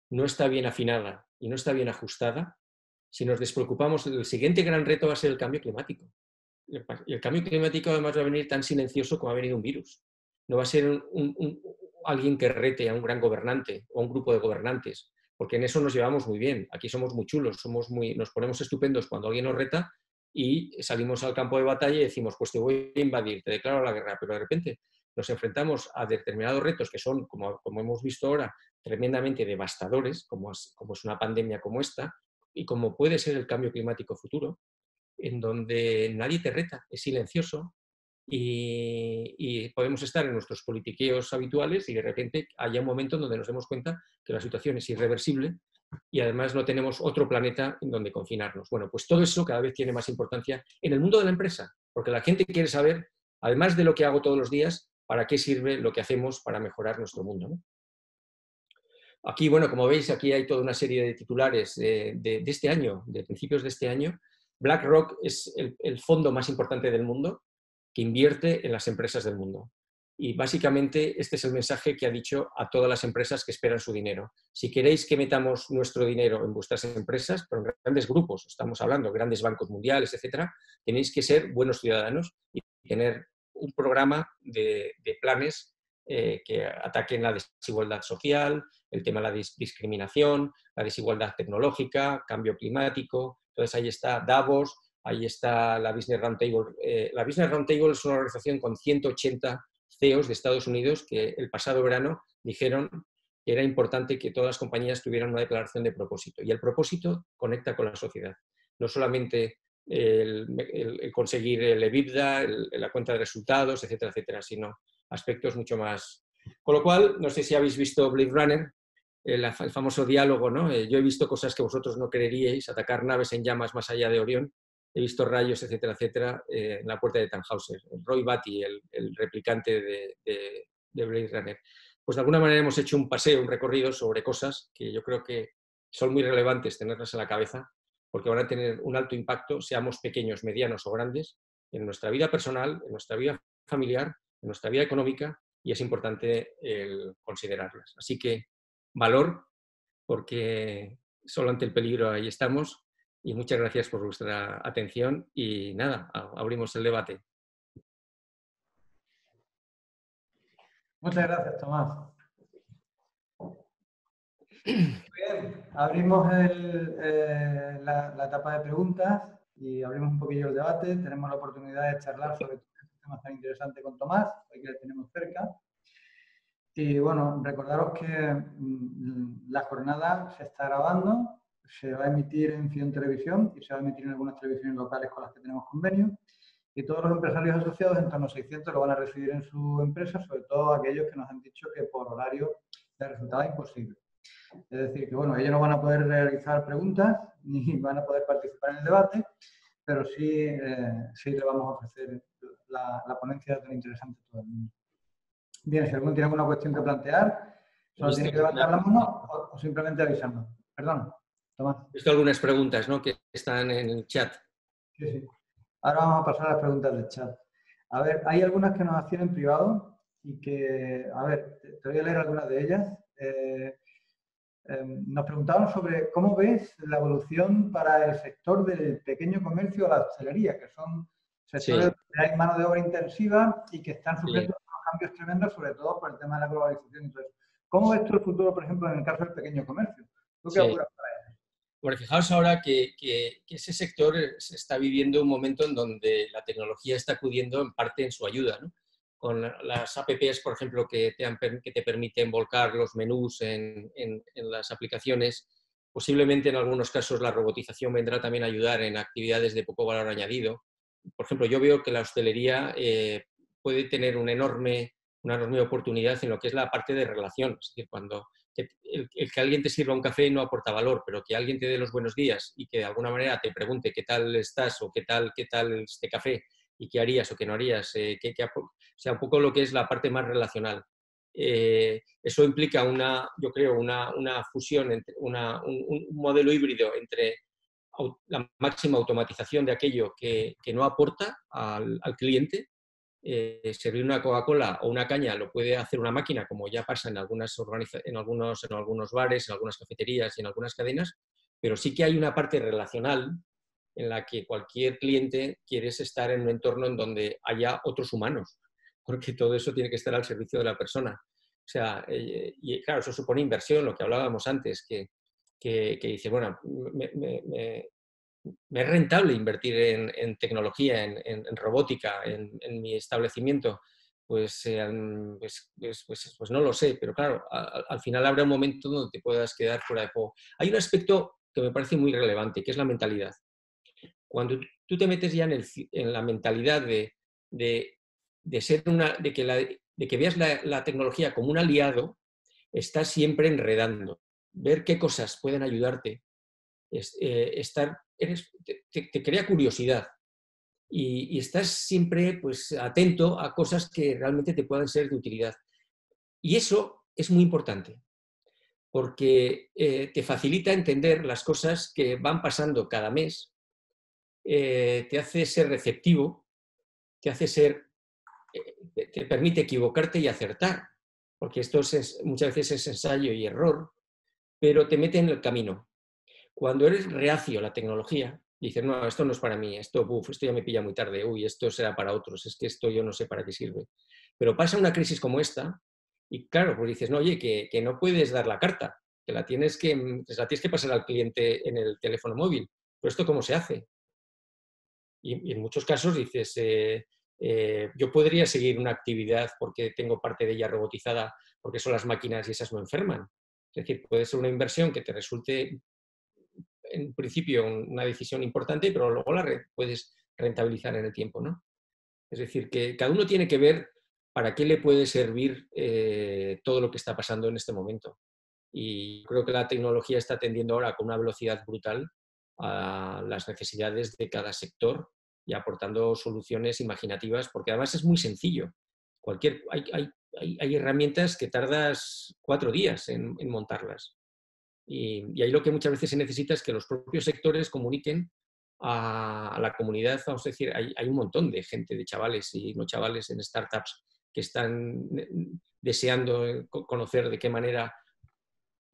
no está bien afinada y no está bien ajustada, si nos despreocupamos, el siguiente gran reto va a ser el cambio climático. Y el cambio climático además va a venir tan silencioso como ha venido un virus. No va a ser alguien que rete a un gran gobernante o a un grupo de gobernantes, porque en eso nos llevamos muy bien. Aquí somos muy chulos, nos ponemos estupendos cuando alguien nos reta y salimos al campo de batalla y decimos, pues te voy a invadir, te declaro la guerra, pero de repente nos enfrentamos a determinados retos que son, como hemos visto ahora, tremendamente devastadores, como es una pandemia como esta, y como puede ser el cambio climático futuro, en donde nadie te reta, es silencioso, y podemos estar en nuestros politiqueos habituales y de repente haya un momento en donde nos demos cuenta que la situación es irreversible y además no tenemos otro planeta en donde confinarnos. Bueno, pues todo eso cada vez tiene más importancia en el mundo de la empresa, porque la gente quiere saber, además de lo que hago todos los días, para qué sirve lo que hacemos para mejorar nuestro mundo, ¿no? Aquí, bueno, como veis, aquí hay toda una serie de titulares de este año, de principios de este año. BlackRock es el fondo más importante del mundo que invierte en las empresas del mundo. Y básicamente este es el mensaje que ha dicho a todas las empresas que esperan su dinero. Si queréis que metamos nuestro dinero en vuestras empresas, pero en grandes grupos, estamos hablando, grandes bancos mundiales, etcétera, tenéis que ser buenos ciudadanos y tener un programa de planes que ataquen la desigualdad social, el tema de la discriminación, la desigualdad tecnológica, cambio climático. Entonces ahí está Davos, ahí está la Business Roundtable. La Business Roundtable es una organización con 180 CEOs de Estados Unidos que el pasado verano dijeron que era importante que todas las compañías tuvieran una declaración de propósito. Y el propósito conecta con la sociedad. No solamente el conseguir el EBITDA, la cuenta de resultados, etcétera, etcétera, sino aspectos mucho más. Con lo cual, no sé si habéis visto Blade Runner, el famoso diálogo, ¿no? Yo he visto cosas que vosotros no creeríais, atacar naves en llamas más allá de Orión, he visto rayos, etcétera, etcétera, en la puerta de Tannhauser. Roy Batty, el replicante de Blade Runner. Pues de alguna manera hemos hecho un paseo, un recorrido sobre cosas que yo creo que son muy relevantes tenerlas en la cabeza, porque van a tener un alto impacto, seamos pequeños, medianos o grandes, en nuestra vida personal, en nuestra vida familiar, en nuestra vida económica, y es importante considerarlas. Así que valor, porque solo ante el peligro ahí estamos, y muchas gracias por vuestra atención y nada, abrimos el debate. Muchas gracias, Tomás. Bien, abrimos la etapa de preguntas y abrimos un poquillo el debate. Tenemos la oportunidad de charlar sobre este tema tan interesante con Tomás, hoy que le tenemos cerca. Y bueno, recordaros que la jornada se está grabando, se va a emitir en Fion Televisión y se va a emitir en algunas televisiones locales con las que tenemos convenio. Y todos los empresarios asociados, en torno a 600, lo van a recibir en su empresa, sobre todo aquellos que nos han dicho que por horario les resultaba imposible. Es decir, que bueno, ellos no van a poder realizar preguntas ni van a poder participar en el debate, pero sí, sí le vamos a ofrecer la ponencia tan interesante a todo el mundo. Bien, si alguno tiene alguna cuestión que plantear, solo tiene que levantar la mano o simplemente avisarnos. Perdón, Tomás. He visto algunas preguntas, ¿no?, que están en el chat. Sí, sí. Ahora vamos a pasar a las preguntas del chat. A ver, hay algunas que nos hacían en privado y que, a ver, te voy a leer algunas de ellas. Nos preguntaban sobre cómo ves la evolución para el sector del pequeño comercio o la hostelería, que son sectores donde hay mano de obra intensiva y que están sujetos a unos cambios tremendos, sobre todo por el tema de la globalización y todo eso. ¿Cómo ves tú el futuro, por ejemplo, en el caso del pequeño comercio? ¿Tú qué opinas para eso? Bueno, fijaos ahora que ese sector se está viviendo un momento en donde la tecnología está acudiendo en parte en su ayuda, ¿no? Con las apps, por ejemplo, que te permiten volcar los menús en las aplicaciones. Posiblemente en algunos casos la robotización vendrá también a ayudar en actividades de poco valor añadido. Por ejemplo, yo veo que la hostelería puede tener una enorme oportunidad en lo que es la parte de relación. Es decir, cuando el que alguien te sirva un café no aporta valor, pero que alguien te dé los buenos días y que de alguna manera te pregunte qué tal estás o qué tal este café y qué harías o qué no harías, o sea, un poco lo que es la parte más relacional. Eso implica yo creo, una fusión, un modelo híbrido entre la máxima automatización de aquello que no aporta al cliente. Servir una Coca-Cola o una caña lo puede hacer una máquina, como ya pasa en algunos bares, en algunas cafeterías y en algunas cadenas, pero sí que hay una parte relacional en la que cualquier cliente quiere estar en un entorno en donde haya otros humanos, porque todo eso tiene que estar al servicio de la persona. O sea, y claro, eso supone inversión, lo que hablábamos antes, que dice, bueno, me es rentable invertir en tecnología, en robótica, en mi establecimiento. Pues no lo sé, pero claro, al final habrá un momento donde te puedas quedar fuera de juego. Hay un aspecto que me parece muy relevante, que es la mentalidad. Cuando tú te metes ya en la mentalidad de que veas la tecnología como un aliado, estás siempre enredando. Ver qué cosas pueden ayudarte, te crea curiosidad y estás siempre pues, atento a cosas que realmente te puedan ser de utilidad. Y eso es muy importante, porque te facilita entender las cosas que van pasando cada mes, te hace ser receptivo, te permite equivocarte y acertar, porque esto muchas veces es ensayo y error, pero te mete en el camino. Cuando eres reacio a la tecnología, dices, no, esto no es para mí, esto ya me pilla muy tarde, uy, esto será para otros, es que esto yo no sé para qué sirve. Pero pasa una crisis como esta y claro, pues dices, no, oye, que no puedes dar la carta, que la tienes que pasar al cliente en el teléfono móvil. ¿Pero esto cómo se hace? Y en muchos casos dices, Yo podría seguir una actividad porque tengo parte de ella robotizada, porque son las máquinas y esas no enferman. Es decir, puede ser una inversión que te resulte en principio una decisión importante, pero luego puedes rentabilizar en el tiempo, ¿no? Es decir, que cada uno tiene que ver para qué le puede servir todo lo que está pasando en este momento. Y creo que la tecnología está atendiendo ahora con una velocidad brutal a las necesidades de cada sector y aportando soluciones imaginativas, porque además es muy sencillo. Hay herramientas que tardas 4 días en montarlas. Y ahí lo que muchas veces se necesita es que los propios sectores comuniquen a la comunidad. Vamos a decir, hay un montón de gente, de chavales y no chavales en startups que están deseando conocer de qué manera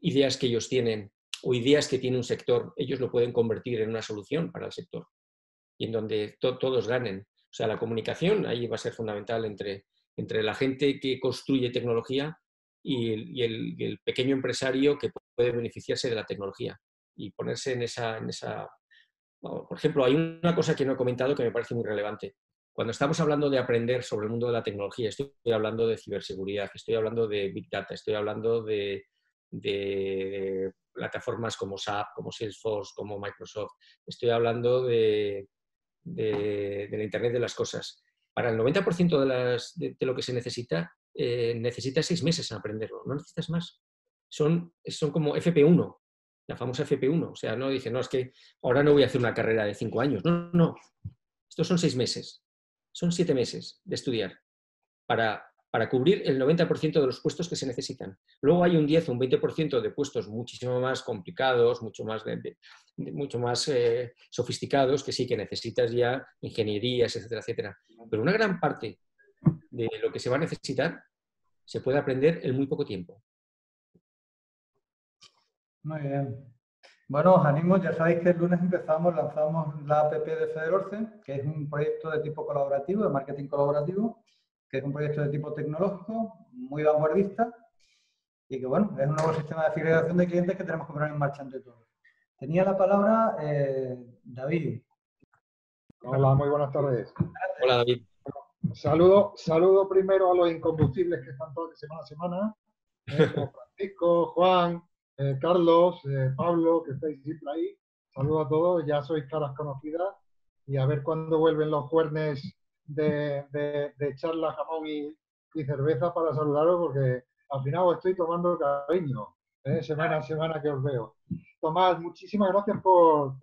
ideas que ellos tienen o ideas que tiene un sector, ellos lo pueden convertir en una solución para el sector y en donde todos ganen. O sea, la comunicación ahí va a ser fundamental entre la gente que construye tecnología y el pequeño empresario que puede beneficiarse de la tecnología y ponerse en esa... Bueno, por ejemplo, hay una cosa que no he comentado que me parece muy relevante. Cuando estamos hablando de aprender sobre el mundo de la tecnología, estoy hablando de ciberseguridad, estoy hablando de Big Data, estoy hablando de plataformas como SAP, como Salesforce, como Microsoft, estoy hablando de la Internet de las cosas. Para el 90% de lo que se necesita, necesitas 6 meses en aprenderlo, no necesitas más. Son como FP1, la famosa FP1. O sea, no dicen, no, es que ahora no voy a hacer una carrera de 5 años. No, no. Estos son 6 meses. Son 7 meses de estudiar para cubrir el 90% de los puestos que se necesitan. Luego hay un 10 o un 20% de puestos muchísimo más complicados, mucho más sofisticados, que sí que necesitas ya ingenierías, etcétera, etcétera. Pero una gran parte de lo que se va a necesitar se puede aprender en muy poco tiempo. Muy bien. Bueno, os animo, ya sabéis que el lunes lanzamos la app de Federorce, que es un proyecto de tipo colaborativo, de marketing colaborativo, que es un proyecto de tipo tecnológico, muy vanguardista, y que, bueno, es un nuevo sistema de fidelización de clientes que tenemos que poner en marcha entre todos. Tenía la palabra David. Hola, muy buenas tardes. Hola, David. Saludo primero a los incombustibles que están todos de semana a semana, como Francisco, Juan, Carlos, Pablo, que estáis siempre ahí. Saludo a todos, ya sois caras conocidas y a ver cuándo vuelven los jueves de charla, jamón y cerveza para saludaros, porque al final os estoy tomando cariño, semana a semana que os veo. Tomás, muchísimas gracias por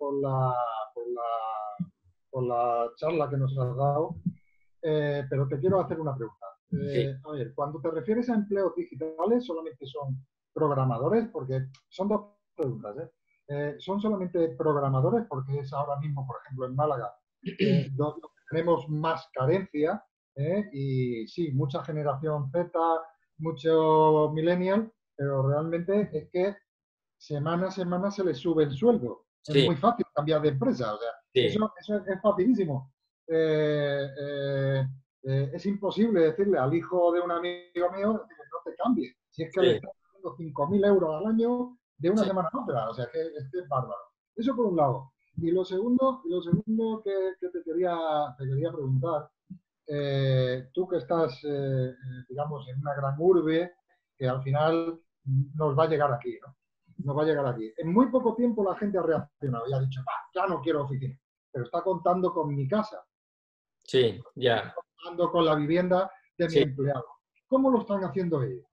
la charla que nos has dado, pero te quiero hacer una pregunta. A ver, cuando te refieres a empleos digitales, ¿solamente son programadores? Porque son dos preguntas. ¿Son solamente programadores? Porque es ahora mismo, por ejemplo, en Málaga, donde tenemos más carencia, y sí, mucha generación Z, mucho millennial, pero realmente es que semana a semana se les sube el sueldo. Sí. Es muy fácil cambiar de empresa, o sea, sí. Eso es facilísimo. Es imposible decirle al hijo de un amigo mío que no te cambie. Si es que le estás dando 5.000 euros al año de una semana a otra, o sea, que es bárbaro. Eso por un lado. Y lo segundo que te quería preguntar, tú que estás, digamos, en una gran urbe, que al final nos va a llegar aquí, ¿no? Nos va a llegar aquí. En muy poco tiempo la gente ha reaccionado y ha dicho, ya no quiero oficina, pero está contando con mi casa. Sí, ya. Está contando con la vivienda de mi empleado. ¿Cómo lo están haciendo ellos?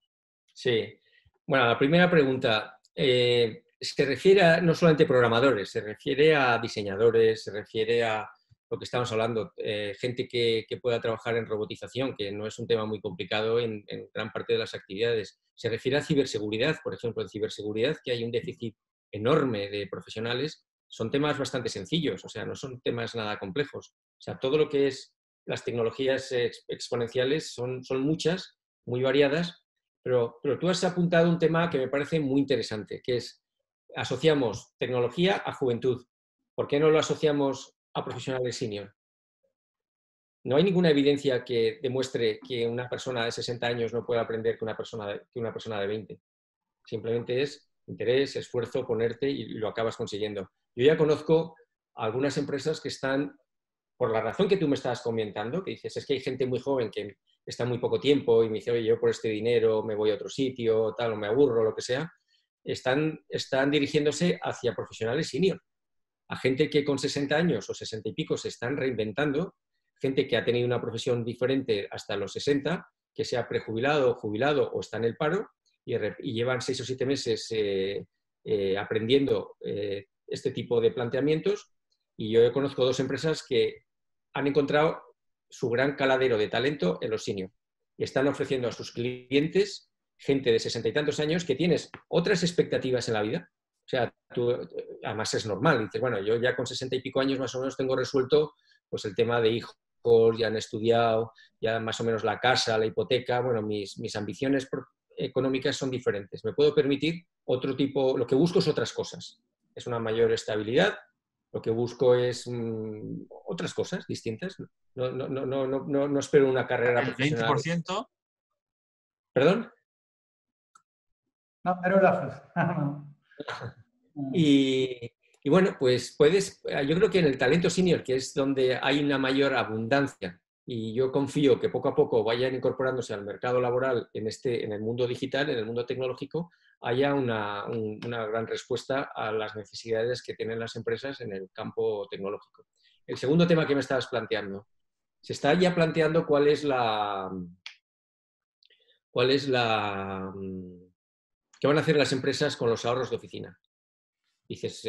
Sí. Bueno, la primera pregunta se refiere no solamente a programadores, se refiere a diseñadores, se refiere a lo que estamos hablando, gente que pueda trabajar en robotización, que no es un tema muy complicado en gran parte de las actividades. Se refiere a ciberseguridad, por ejemplo, en ciberseguridad, que hay un déficit enorme de profesionales. Son temas bastante sencillos, o sea, no son temas nada complejos. O sea, todo lo que es las tecnologías exponenciales son muchas, muy variadas, pero tú has apuntado un tema que me parece muy interesante, que es, asociamos tecnología a juventud. ¿Por qué no lo asociamos a profesionales senior? No hay ninguna evidencia que demuestre que una persona de 60 años no pueda aprender que una persona de 20. Simplemente es interés, esfuerzo, ponerte y lo acabas consiguiendo. Yo ya conozco algunas empresas que están por la razón que tú me estabas comentando, que dices, es que hay gente muy joven que está muy poco tiempo y me dice, oye, yo por este dinero me voy a otro sitio, tal, o me aburro, lo que sea, están dirigiéndose hacia profesionales senior, a gente que con 60 años o 60 y pico se están reinventando, gente que ha tenido una profesión diferente hasta los 60, que se ha prejubilado, jubilado o está en el paro y llevan 6 o 7 meses aprendiendo este tipo de planteamientos. Y yo conozco 2 empresas que han encontrado su gran caladero de talento en los senior y están ofreciendo a sus clientes gente de 60 y tantos años que tienes otras expectativas en la vida. O sea, tú, además es normal, dices, bueno, yo ya con 60 y pico años más o menos tengo resuelto pues el tema de hijos, ya han estudiado, ya más o menos la casa, la hipoteca, bueno, mis ambiciones económicas son diferentes. Me puedo permitir otro tipo, lo que busco es otras cosas. Es una mayor estabilidad, lo que busco es otras cosas distintas. No espero una carrera profesional. ¿El 20%? ¿Perdón? No, pero la... Y bueno, pues yo creo que en el talento senior, que es donde hay una mayor abundancia, y yo confío que poco a poco vayan incorporándose al mercado laboral en el mundo digital, en el mundo tecnológico, haya una gran respuesta a las necesidades que tienen las empresas en el campo tecnológico. El segundo tema que me estabas planteando, se está ya planteando cuál es qué van a hacer las empresas con los ahorros de oficina. Dices,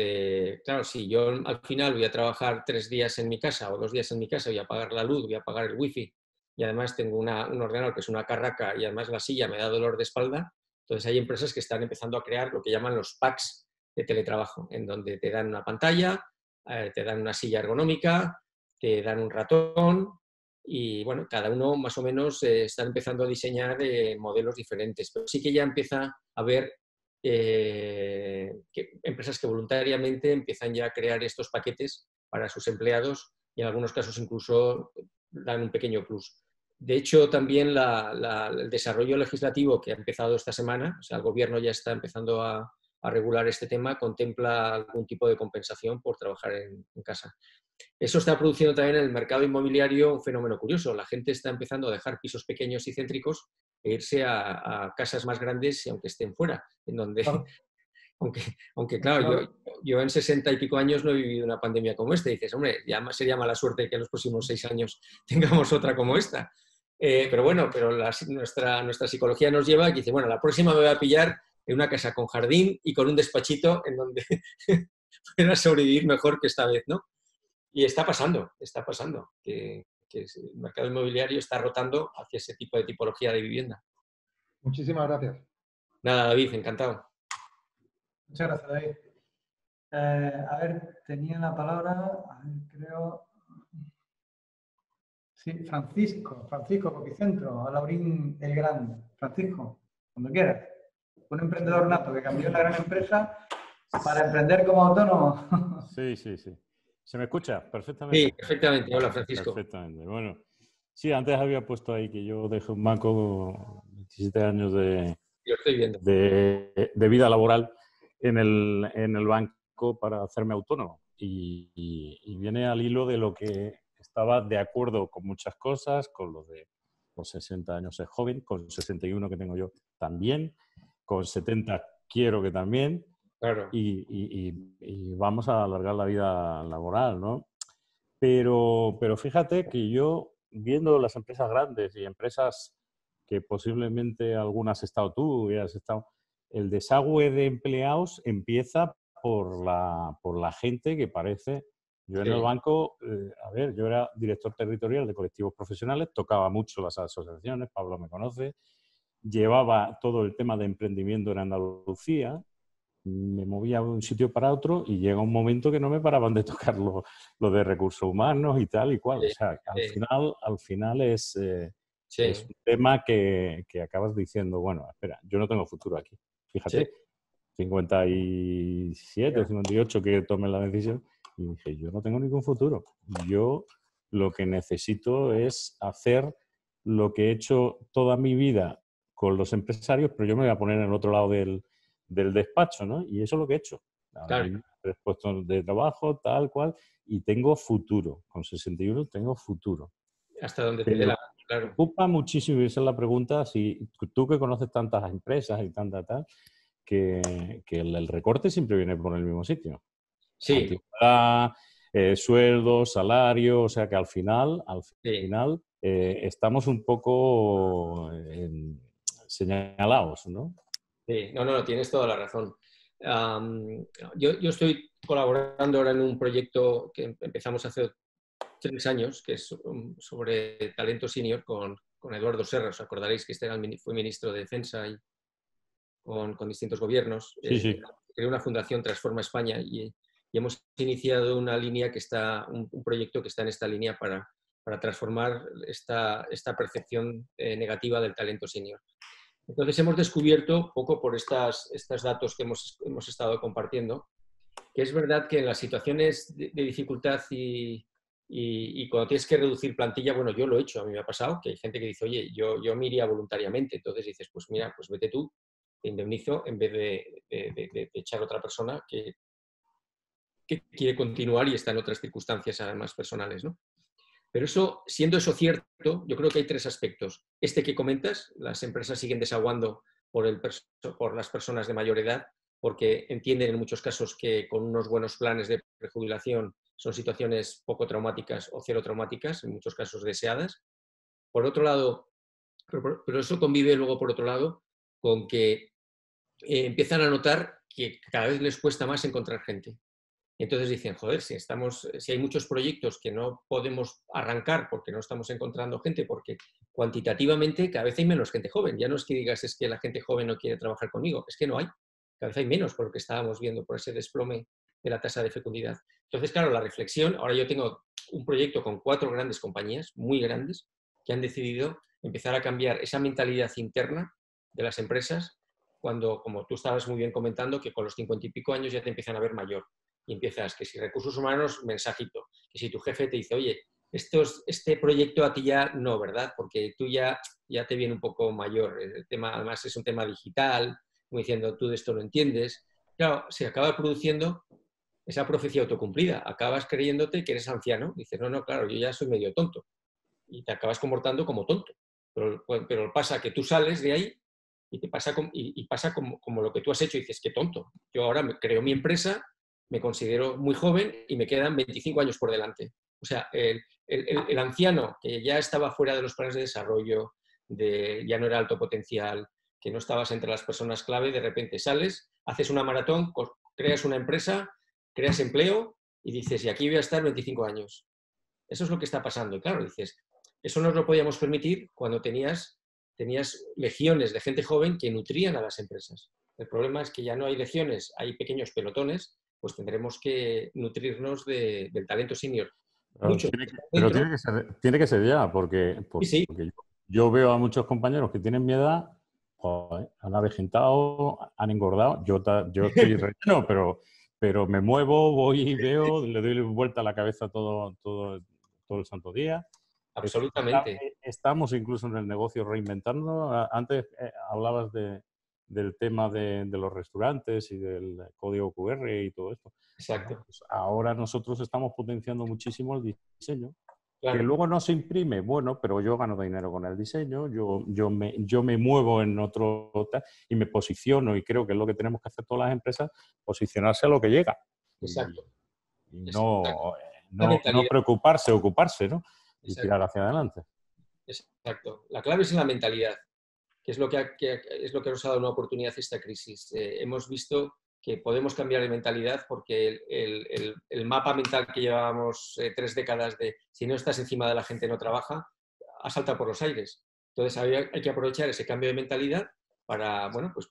claro, si yo al final voy a trabajar 3 días en mi casa o 2 días en mi casa, voy a pagar la luz, voy a pagar el wifi y además tengo un ordenador que es una carraca y además la silla me da dolor de espalda, entonces hay empresas que están empezando a crear lo que llaman los packs de teletrabajo, en donde te dan una pantalla, te dan una silla ergonómica, te dan un ratón y bueno, cada uno más o menos está empezando a diseñar modelos diferentes, pero sí que ya empieza a haber empresas que voluntariamente empiezan ya a crear estos paquetes para sus empleados y en algunos casos incluso dan un pequeño plus. De hecho, también el desarrollo legislativo que ha empezado esta semana, o sea, el gobierno ya está empezando a regular este tema, contempla algún tipo de compensación por trabajar en casa. Eso está produciendo también en el mercado inmobiliario un fenómeno curioso. La gente está empezando a dejar pisos pequeños y céntricos e irse a casas más grandes, aunque estén fuera, en donde, aunque claro, yo en 60 y pico años no he vivido una pandemia como esta. Y dices, hombre, ya sería mala suerte que en los próximos 6 años tengamos otra como esta. Pero bueno, nuestra psicología nos lleva a que dice, bueno, la próxima me voy a pillar en una casa con jardín y con un despachito en donde pueda sobrevivir mejor que esta vez, ¿no? Y está pasando que el mercado inmobiliario está rotando hacia ese tipo de tipología de vivienda. Muchísimas gracias. Nada, David, encantado. Muchas gracias, David. A ver, tenía la palabra, a ver, creo... Sí, Francisco Copicentro, a Laurín el Grande. Francisco, cuando quieras. Un emprendedor nato que cambió una gran empresa para emprender como autónomo. Sí. ¿Se me escucha perfectamente? Sí, perfectamente. Hola, Francisco. Perfectamente. Bueno, sí, antes había puesto ahí que yo dejé un banco 27 años de vida laboral en el banco para hacerme autónomo. Y viene al hilo de lo que estaba de acuerdo con muchas cosas, con lo de los 60 años es joven, con 61 que tengo yo también, con 70 quiero que también. Claro. Y vamos a alargar la vida laboral, ¿no? Pero fíjate que yo, viendo las empresas grandes y empresas que posiblemente algunas has estado tú y has estado, el desagüe de empleados empieza por la gente que parece... Yo en el banco, yo era director territorial de colectivos profesionales, tocaba mucho las asociaciones, Pablo me conoce, llevaba todo el tema de emprendimiento en Andalucía, me movía de un sitio para otro y llega un momento que no me paraban de tocar lo de recursos humanos y tal y cual. O sea, al final es un tema que acabas diciendo, bueno, espera, yo no tengo futuro aquí. Fíjate, 57 o 58 que tomé la decisión y dije, yo no tengo ningún futuro. Yo lo que necesito es hacer lo que he hecho toda mi vida con los empresarios, pero yo me voy a poner en el otro lado del despacho, ¿no? Y eso es lo que he hecho. Ahora mismo 3 puestos de trabajo, tal cual, y tengo futuro. Con 61 tengo futuro. Hasta donde te dé la gana, claro. Me preocupa muchísimo, y esa es la pregunta, si tú que conoces tantas empresas y tal, que el recorte siempre viene por el mismo sitio. Sí. Antigüedad, sueldo, salario, o sea que al final estamos un poco señalados, ¿no? Sí, no, tienes toda la razón. Yo estoy colaborando ahora en un proyecto que empezamos hace 3 años, que es sobre talento senior con Eduardo Serra. Os acordaréis que fue ministro de Defensa y con distintos gobiernos. Sí. Creó una fundación, Transforma España, y hemos iniciado una línea un proyecto que está en esta línea para transformar esta percepción negativa del talento senior. Entonces hemos descubierto, poco por estos datos que hemos estado compartiendo, que es verdad que en las situaciones de dificultad y cuando tienes que reducir plantilla, bueno, yo lo he hecho, a mí me ha pasado, que hay gente que dice, oye, yo me iría voluntariamente. Entonces dices, pues mira, pues vete tú, te indemnizo en vez de echar a otra persona que quiere continuar y está en otras circunstancias además personales, ¿no? Pero siendo eso cierto, yo creo que hay 3 aspectos. Este que comentas, las empresas siguen desaguando por las personas de mayor edad, porque entienden en muchos casos que con unos buenos planes de prejubilación son situaciones poco traumáticas o cero traumáticas, en muchos casos deseadas. Por otro lado, pero eso convive luego, por otro lado, con que empiezan a notar que cada vez les cuesta más encontrar gente. Entonces dicen, joder, si hay muchos proyectos que no podemos arrancar porque no estamos encontrando gente, porque cuantitativamente cada vez hay menos gente joven. Ya no es que digas, es que la gente joven no quiere trabajar conmigo, es que no hay. Cada vez hay menos por lo que estábamos viendo, por ese desplome de la tasa de fecundidad. Entonces, claro, la reflexión, ahora yo tengo un proyecto con 4 grandes compañías, muy grandes, que han decidido empezar a cambiar esa mentalidad interna de las empresas cuando, como tú estabas muy bien comentando, que con los 50 y pico años ya te empiezan a ver mayor. Y empiezas, que si recursos humanos, mensajito. Que si tu jefe te dice, oye, este proyecto a ti ya no, ¿verdad? Porque tú ya te viene un poco mayor. El tema, además, es un tema digital, como diciendo, tú de esto no entiendes. Claro, se acaba produciendo esa profecía autocumplida. Acabas creyéndote que eres anciano. Dices, no, claro, yo ya soy medio tonto. Y te acabas comportando como tonto. Pero pasa que tú sales de ahí y pasa como lo que tú has hecho y dices, qué tonto. Yo ahora creo mi empresa, me considero muy joven y me quedan 25 años por delante. O sea, el anciano que ya estaba fuera de los planes de desarrollo, ya no era alto potencial, que no estabas entre las personas clave, de repente sales, haces una maratón, creas una empresa, creas empleo y dices, y aquí voy a estar 25 años. Eso es lo que está pasando. Y claro, dices, eso nos lo podíamos permitir cuando tenías legiones de gente joven que nutrían a las empresas. El problema es que ya no hay legiones, hay pequeños pelotones, pues tendremos que nutrirnos del talento senior. Mucho. Pero tiene que ser ya, porque Sí. yo veo a muchos compañeros que tienen mi edad, joder, han avejentado, han engordado. Yo estoy relleno, pero me muevo, voy y veo, le doy vuelta a la cabeza todo el santo día. Absolutamente. Estamos incluso en el negocio reinventando. Antes hablabas del tema de los restaurantes y del código QR y todo esto. Exacto. Pues ahora nosotros estamos potenciando muchísimo el diseño, claro. Que luego no se imprime, bueno, pero yo gano dinero con el diseño, yo me muevo en otro y me posiciono, y creo que es lo que tenemos que hacer todas las empresas, posicionarse a lo que llega. Exacto. Y no preocuparse, ocuparse, ¿no? Y Exacto. tirar hacia adelante. Exacto. La clave es en la mentalidad, que es lo que nos ha dado una oportunidad esta crisis. Hemos visto que podemos cambiar de mentalidad porque el mapa mental que llevábamos 3 décadas de si no estás encima de la gente no trabaja, ha saltado por los aires. Entonces hay que aprovechar ese cambio de mentalidad para, bueno, pues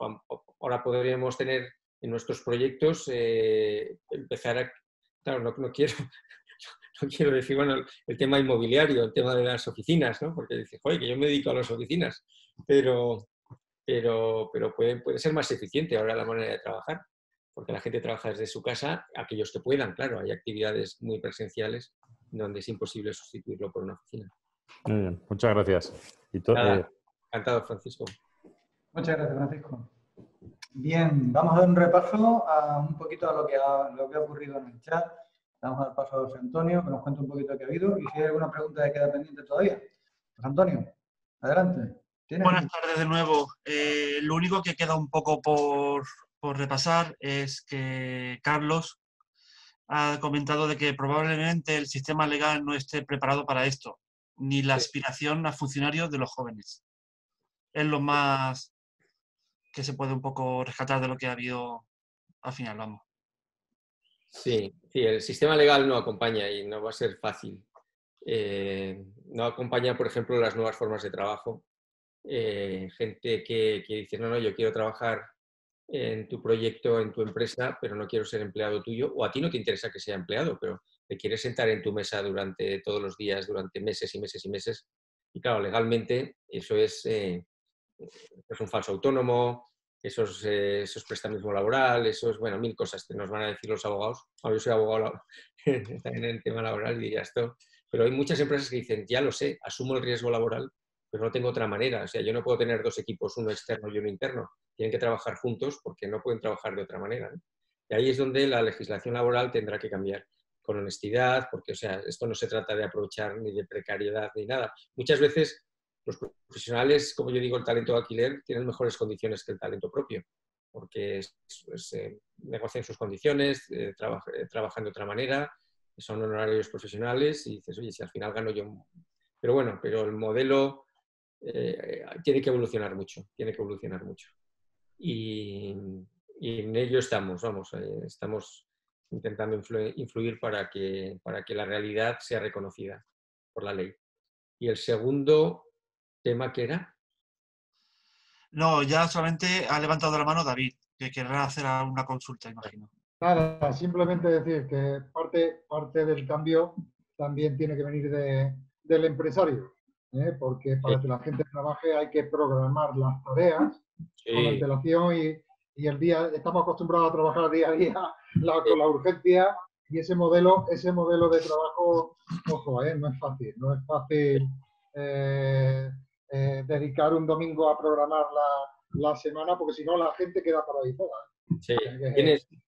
ahora podríamos tener en nuestros proyectos empezar a... Claro, no quiero decir, bueno, el tema inmobiliario, el tema de las oficinas, ¿no? Porque dices, oye, que yo me dedico a las oficinas, pero puede ser más eficiente ahora la manera de trabajar, porque la gente trabaja desde su casa, aquellos que puedan, claro, hay actividades muy presenciales donde es imposible sustituirlo por una oficina. Muy bien, muchas gracias. Nada, encantado, Francisco. Muchas gracias, Francisco. Bien, vamos a dar un repaso a un poquito a lo que ha ocurrido en el chat. Vamos a dar paso a José Antonio, que nos cuente un poquito qué ha habido y si hay alguna pregunta que queda pendiente todavía. José Antonio, adelante. Buenas tardes de nuevo. Lo único que queda un poco por repasar es que Carlos ha comentado de que probablemente el sistema legal no esté preparado para esto, ni la aspiración a funcionarios de los jóvenes. Es lo más que se puede un poco rescatar de lo que ha habido al final, vamos. Sí, el sistema legal no acompaña y no va a ser fácil. No acompaña, por ejemplo, las nuevas formas de trabajo. Gente que dice, no, yo quiero trabajar en tu proyecto, en tu empresa, pero no quiero ser empleado tuyo, o a ti no te interesa que sea empleado, pero te quieres sentar en tu mesa durante todos los días, durante meses y meses y meses. Y claro, legalmente eso es un falso autónomo, eso es prestamismo laboral, eso es, bueno, mil cosas que nos van a decir los abogados. Ahora yo soy abogado también en el tema laboral y diría esto, pero hay muchas empresas que dicen, ya lo sé, asumo el riesgo laboral, pero no tengo otra manera. O sea, yo no puedo tener dos equipos, uno externo y uno interno. Tienen que trabajar juntos porque no pueden trabajar de otra manera, ¿no? Y ahí es donde la legislación laboral tendrá que cambiar con honestidad, porque, o sea, esto no se trata de aprovechar ni de precariedad ni nada. Muchas veces los profesionales, como yo digo, el talento de alquiler, tienen mejores condiciones que el talento propio, porque negocian sus condiciones, trabajan de otra manera, son honorarios profesionales y dices, oye, si al final gano yo. Pero bueno, pero el modelo tiene que evolucionar mucho, Y en ello estamos, estamos intentando influir para que la realidad sea reconocida por la ley. Y el segundo tema, ¿qué era? No, ya solamente ha levantado la mano David, que querrá hacer una consulta, imagino. Nada, simplemente decir que parte del cambio también tiene que venir del empresario, porque para que la gente trabaje hay que programar las tareas con antelación y el día, estamos acostumbrados a trabajar día a día con la urgencia y ese modelo de trabajo, ojo, no es fácil dedicar un domingo a programar la semana porque si no la gente queda paralizada. Sí,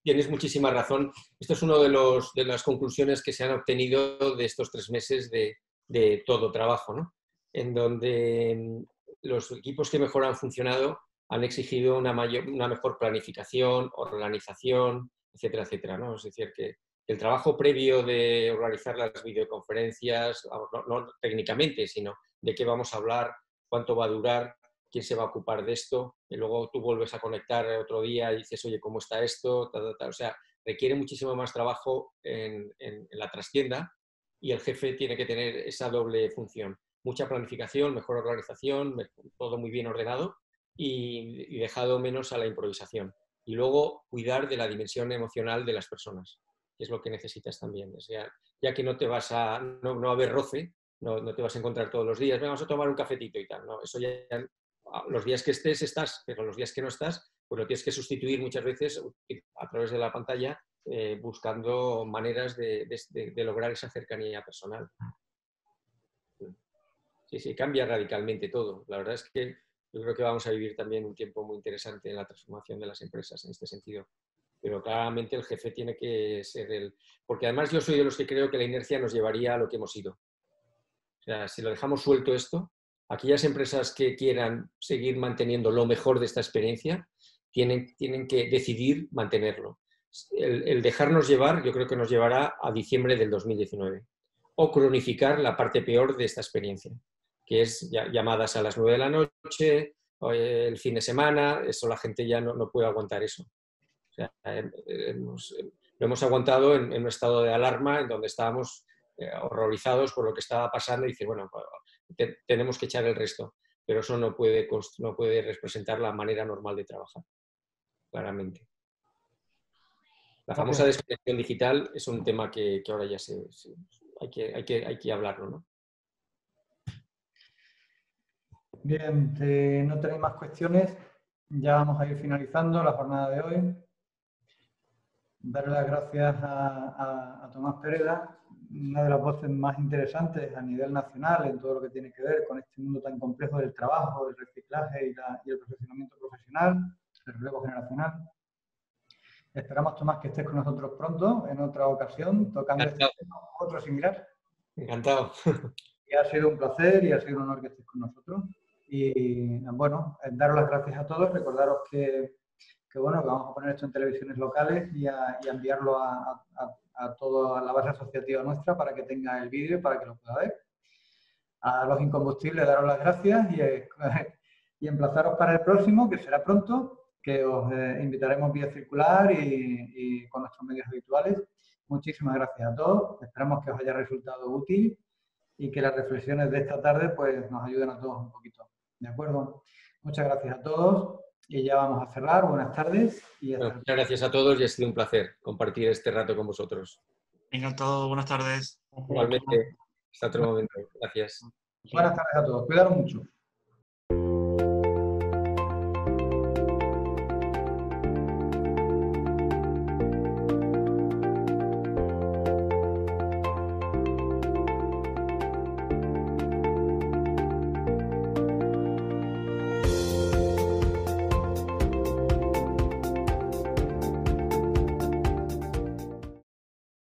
tienes muchísima razón. Esto es una de las conclusiones que se han obtenido de estos 3 meses de todo trabajo, ¿no? En donde los equipos que mejor han funcionado han exigido una mejor planificación, organización, etcétera, etcétera, ¿no? Es decir, que el trabajo previo de organizar las videoconferencias, no técnicamente, sino de qué vamos a hablar, cuánto va a durar, quién se va a ocupar de esto, y luego tú vuelves a conectar otro día y dices, oye, ¿cómo está esto? O sea, requiere muchísimo más trabajo en la trastienda y el jefe tiene que tener esa doble función. Mucha planificación, mejor organización, todo muy bien ordenado y dejado menos a la improvisación. Y luego cuidar de la dimensión emocional de las personas, que es lo que necesitas también. O sea, ya que no te vas a, no va a haber roce, no te vas a encontrar todos los días, vamos a tomar un cafetito y tal, no, eso ya los días que estés estás, pero los días que no estás, pues lo tienes que sustituir muchas veces a través de la pantalla buscando maneras de lograr esa cercanía personal. Sí, cambia radicalmente todo. La verdad es que yo creo que vamos a vivir también un tiempo muy interesante en la transformación de las empresas en este sentido. Pero claramente el jefe tiene que ser Porque además yo soy de los que creo que la inercia nos llevaría a lo que hemos ido. O sea, si lo dejamos suelto esto, aquellas empresas que quieran seguir manteniendo lo mejor de esta experiencia tienen que decidir mantenerlo. El dejarnos llevar, yo creo que nos llevará a diciembre del 2019. O cronificar la parte peor de esta experiencia, que es llamadas a las 9 de la noche, el fin de semana, eso la gente ya no puede aguantar eso. O sea, lo hemos aguantado en un estado de alarma en donde estábamos horrorizados por lo que estaba pasando y decir, bueno, tenemos que echar el resto, pero eso no puede representar la manera normal de trabajar, claramente. La famosa desconexión digital es un tema que ahora ya hay que hablarlo, ¿no? Bien, no tenéis más cuestiones, ya vamos a ir finalizando la jornada de hoy. Darle las gracias a Tomás Pereda, una de las voces más interesantes a nivel nacional en todo lo que tiene que ver con este mundo tan complejo del trabajo, del reciclaje y el perfeccionamiento profesional. el relevo generacional. Esperamos, Tomás, que estés con nosotros pronto, en otra ocasión, tocando este tema, otro similar. Encantado. Y ha sido un placer y ha sido un honor que estés con nosotros. Y bueno, daros las gracias a todos, recordaros que bueno, que vamos a poner esto en televisiones locales y a enviarlo a toda la base asociativa nuestra para que tenga el vídeo y para que lo pueda ver. A los incombustibles, daros las gracias y emplazaros para el próximo, que será pronto, que os invitaremos vía circular y con nuestros medios habituales. Muchísimas gracias a todos, esperamos que os haya resultado útil y que las reflexiones de esta tarde pues, nos ayuden a todos un poquito. ¿De acuerdo? Muchas gracias a todos y ya vamos a cerrar. Buenas tardes. Muchas gracias a todos y ha sido un placer compartir este rato con vosotros. Encantado, buenas tardes. Igualmente, hasta otro momento. Gracias. Buenas tardes a todos. Cuidaros mucho.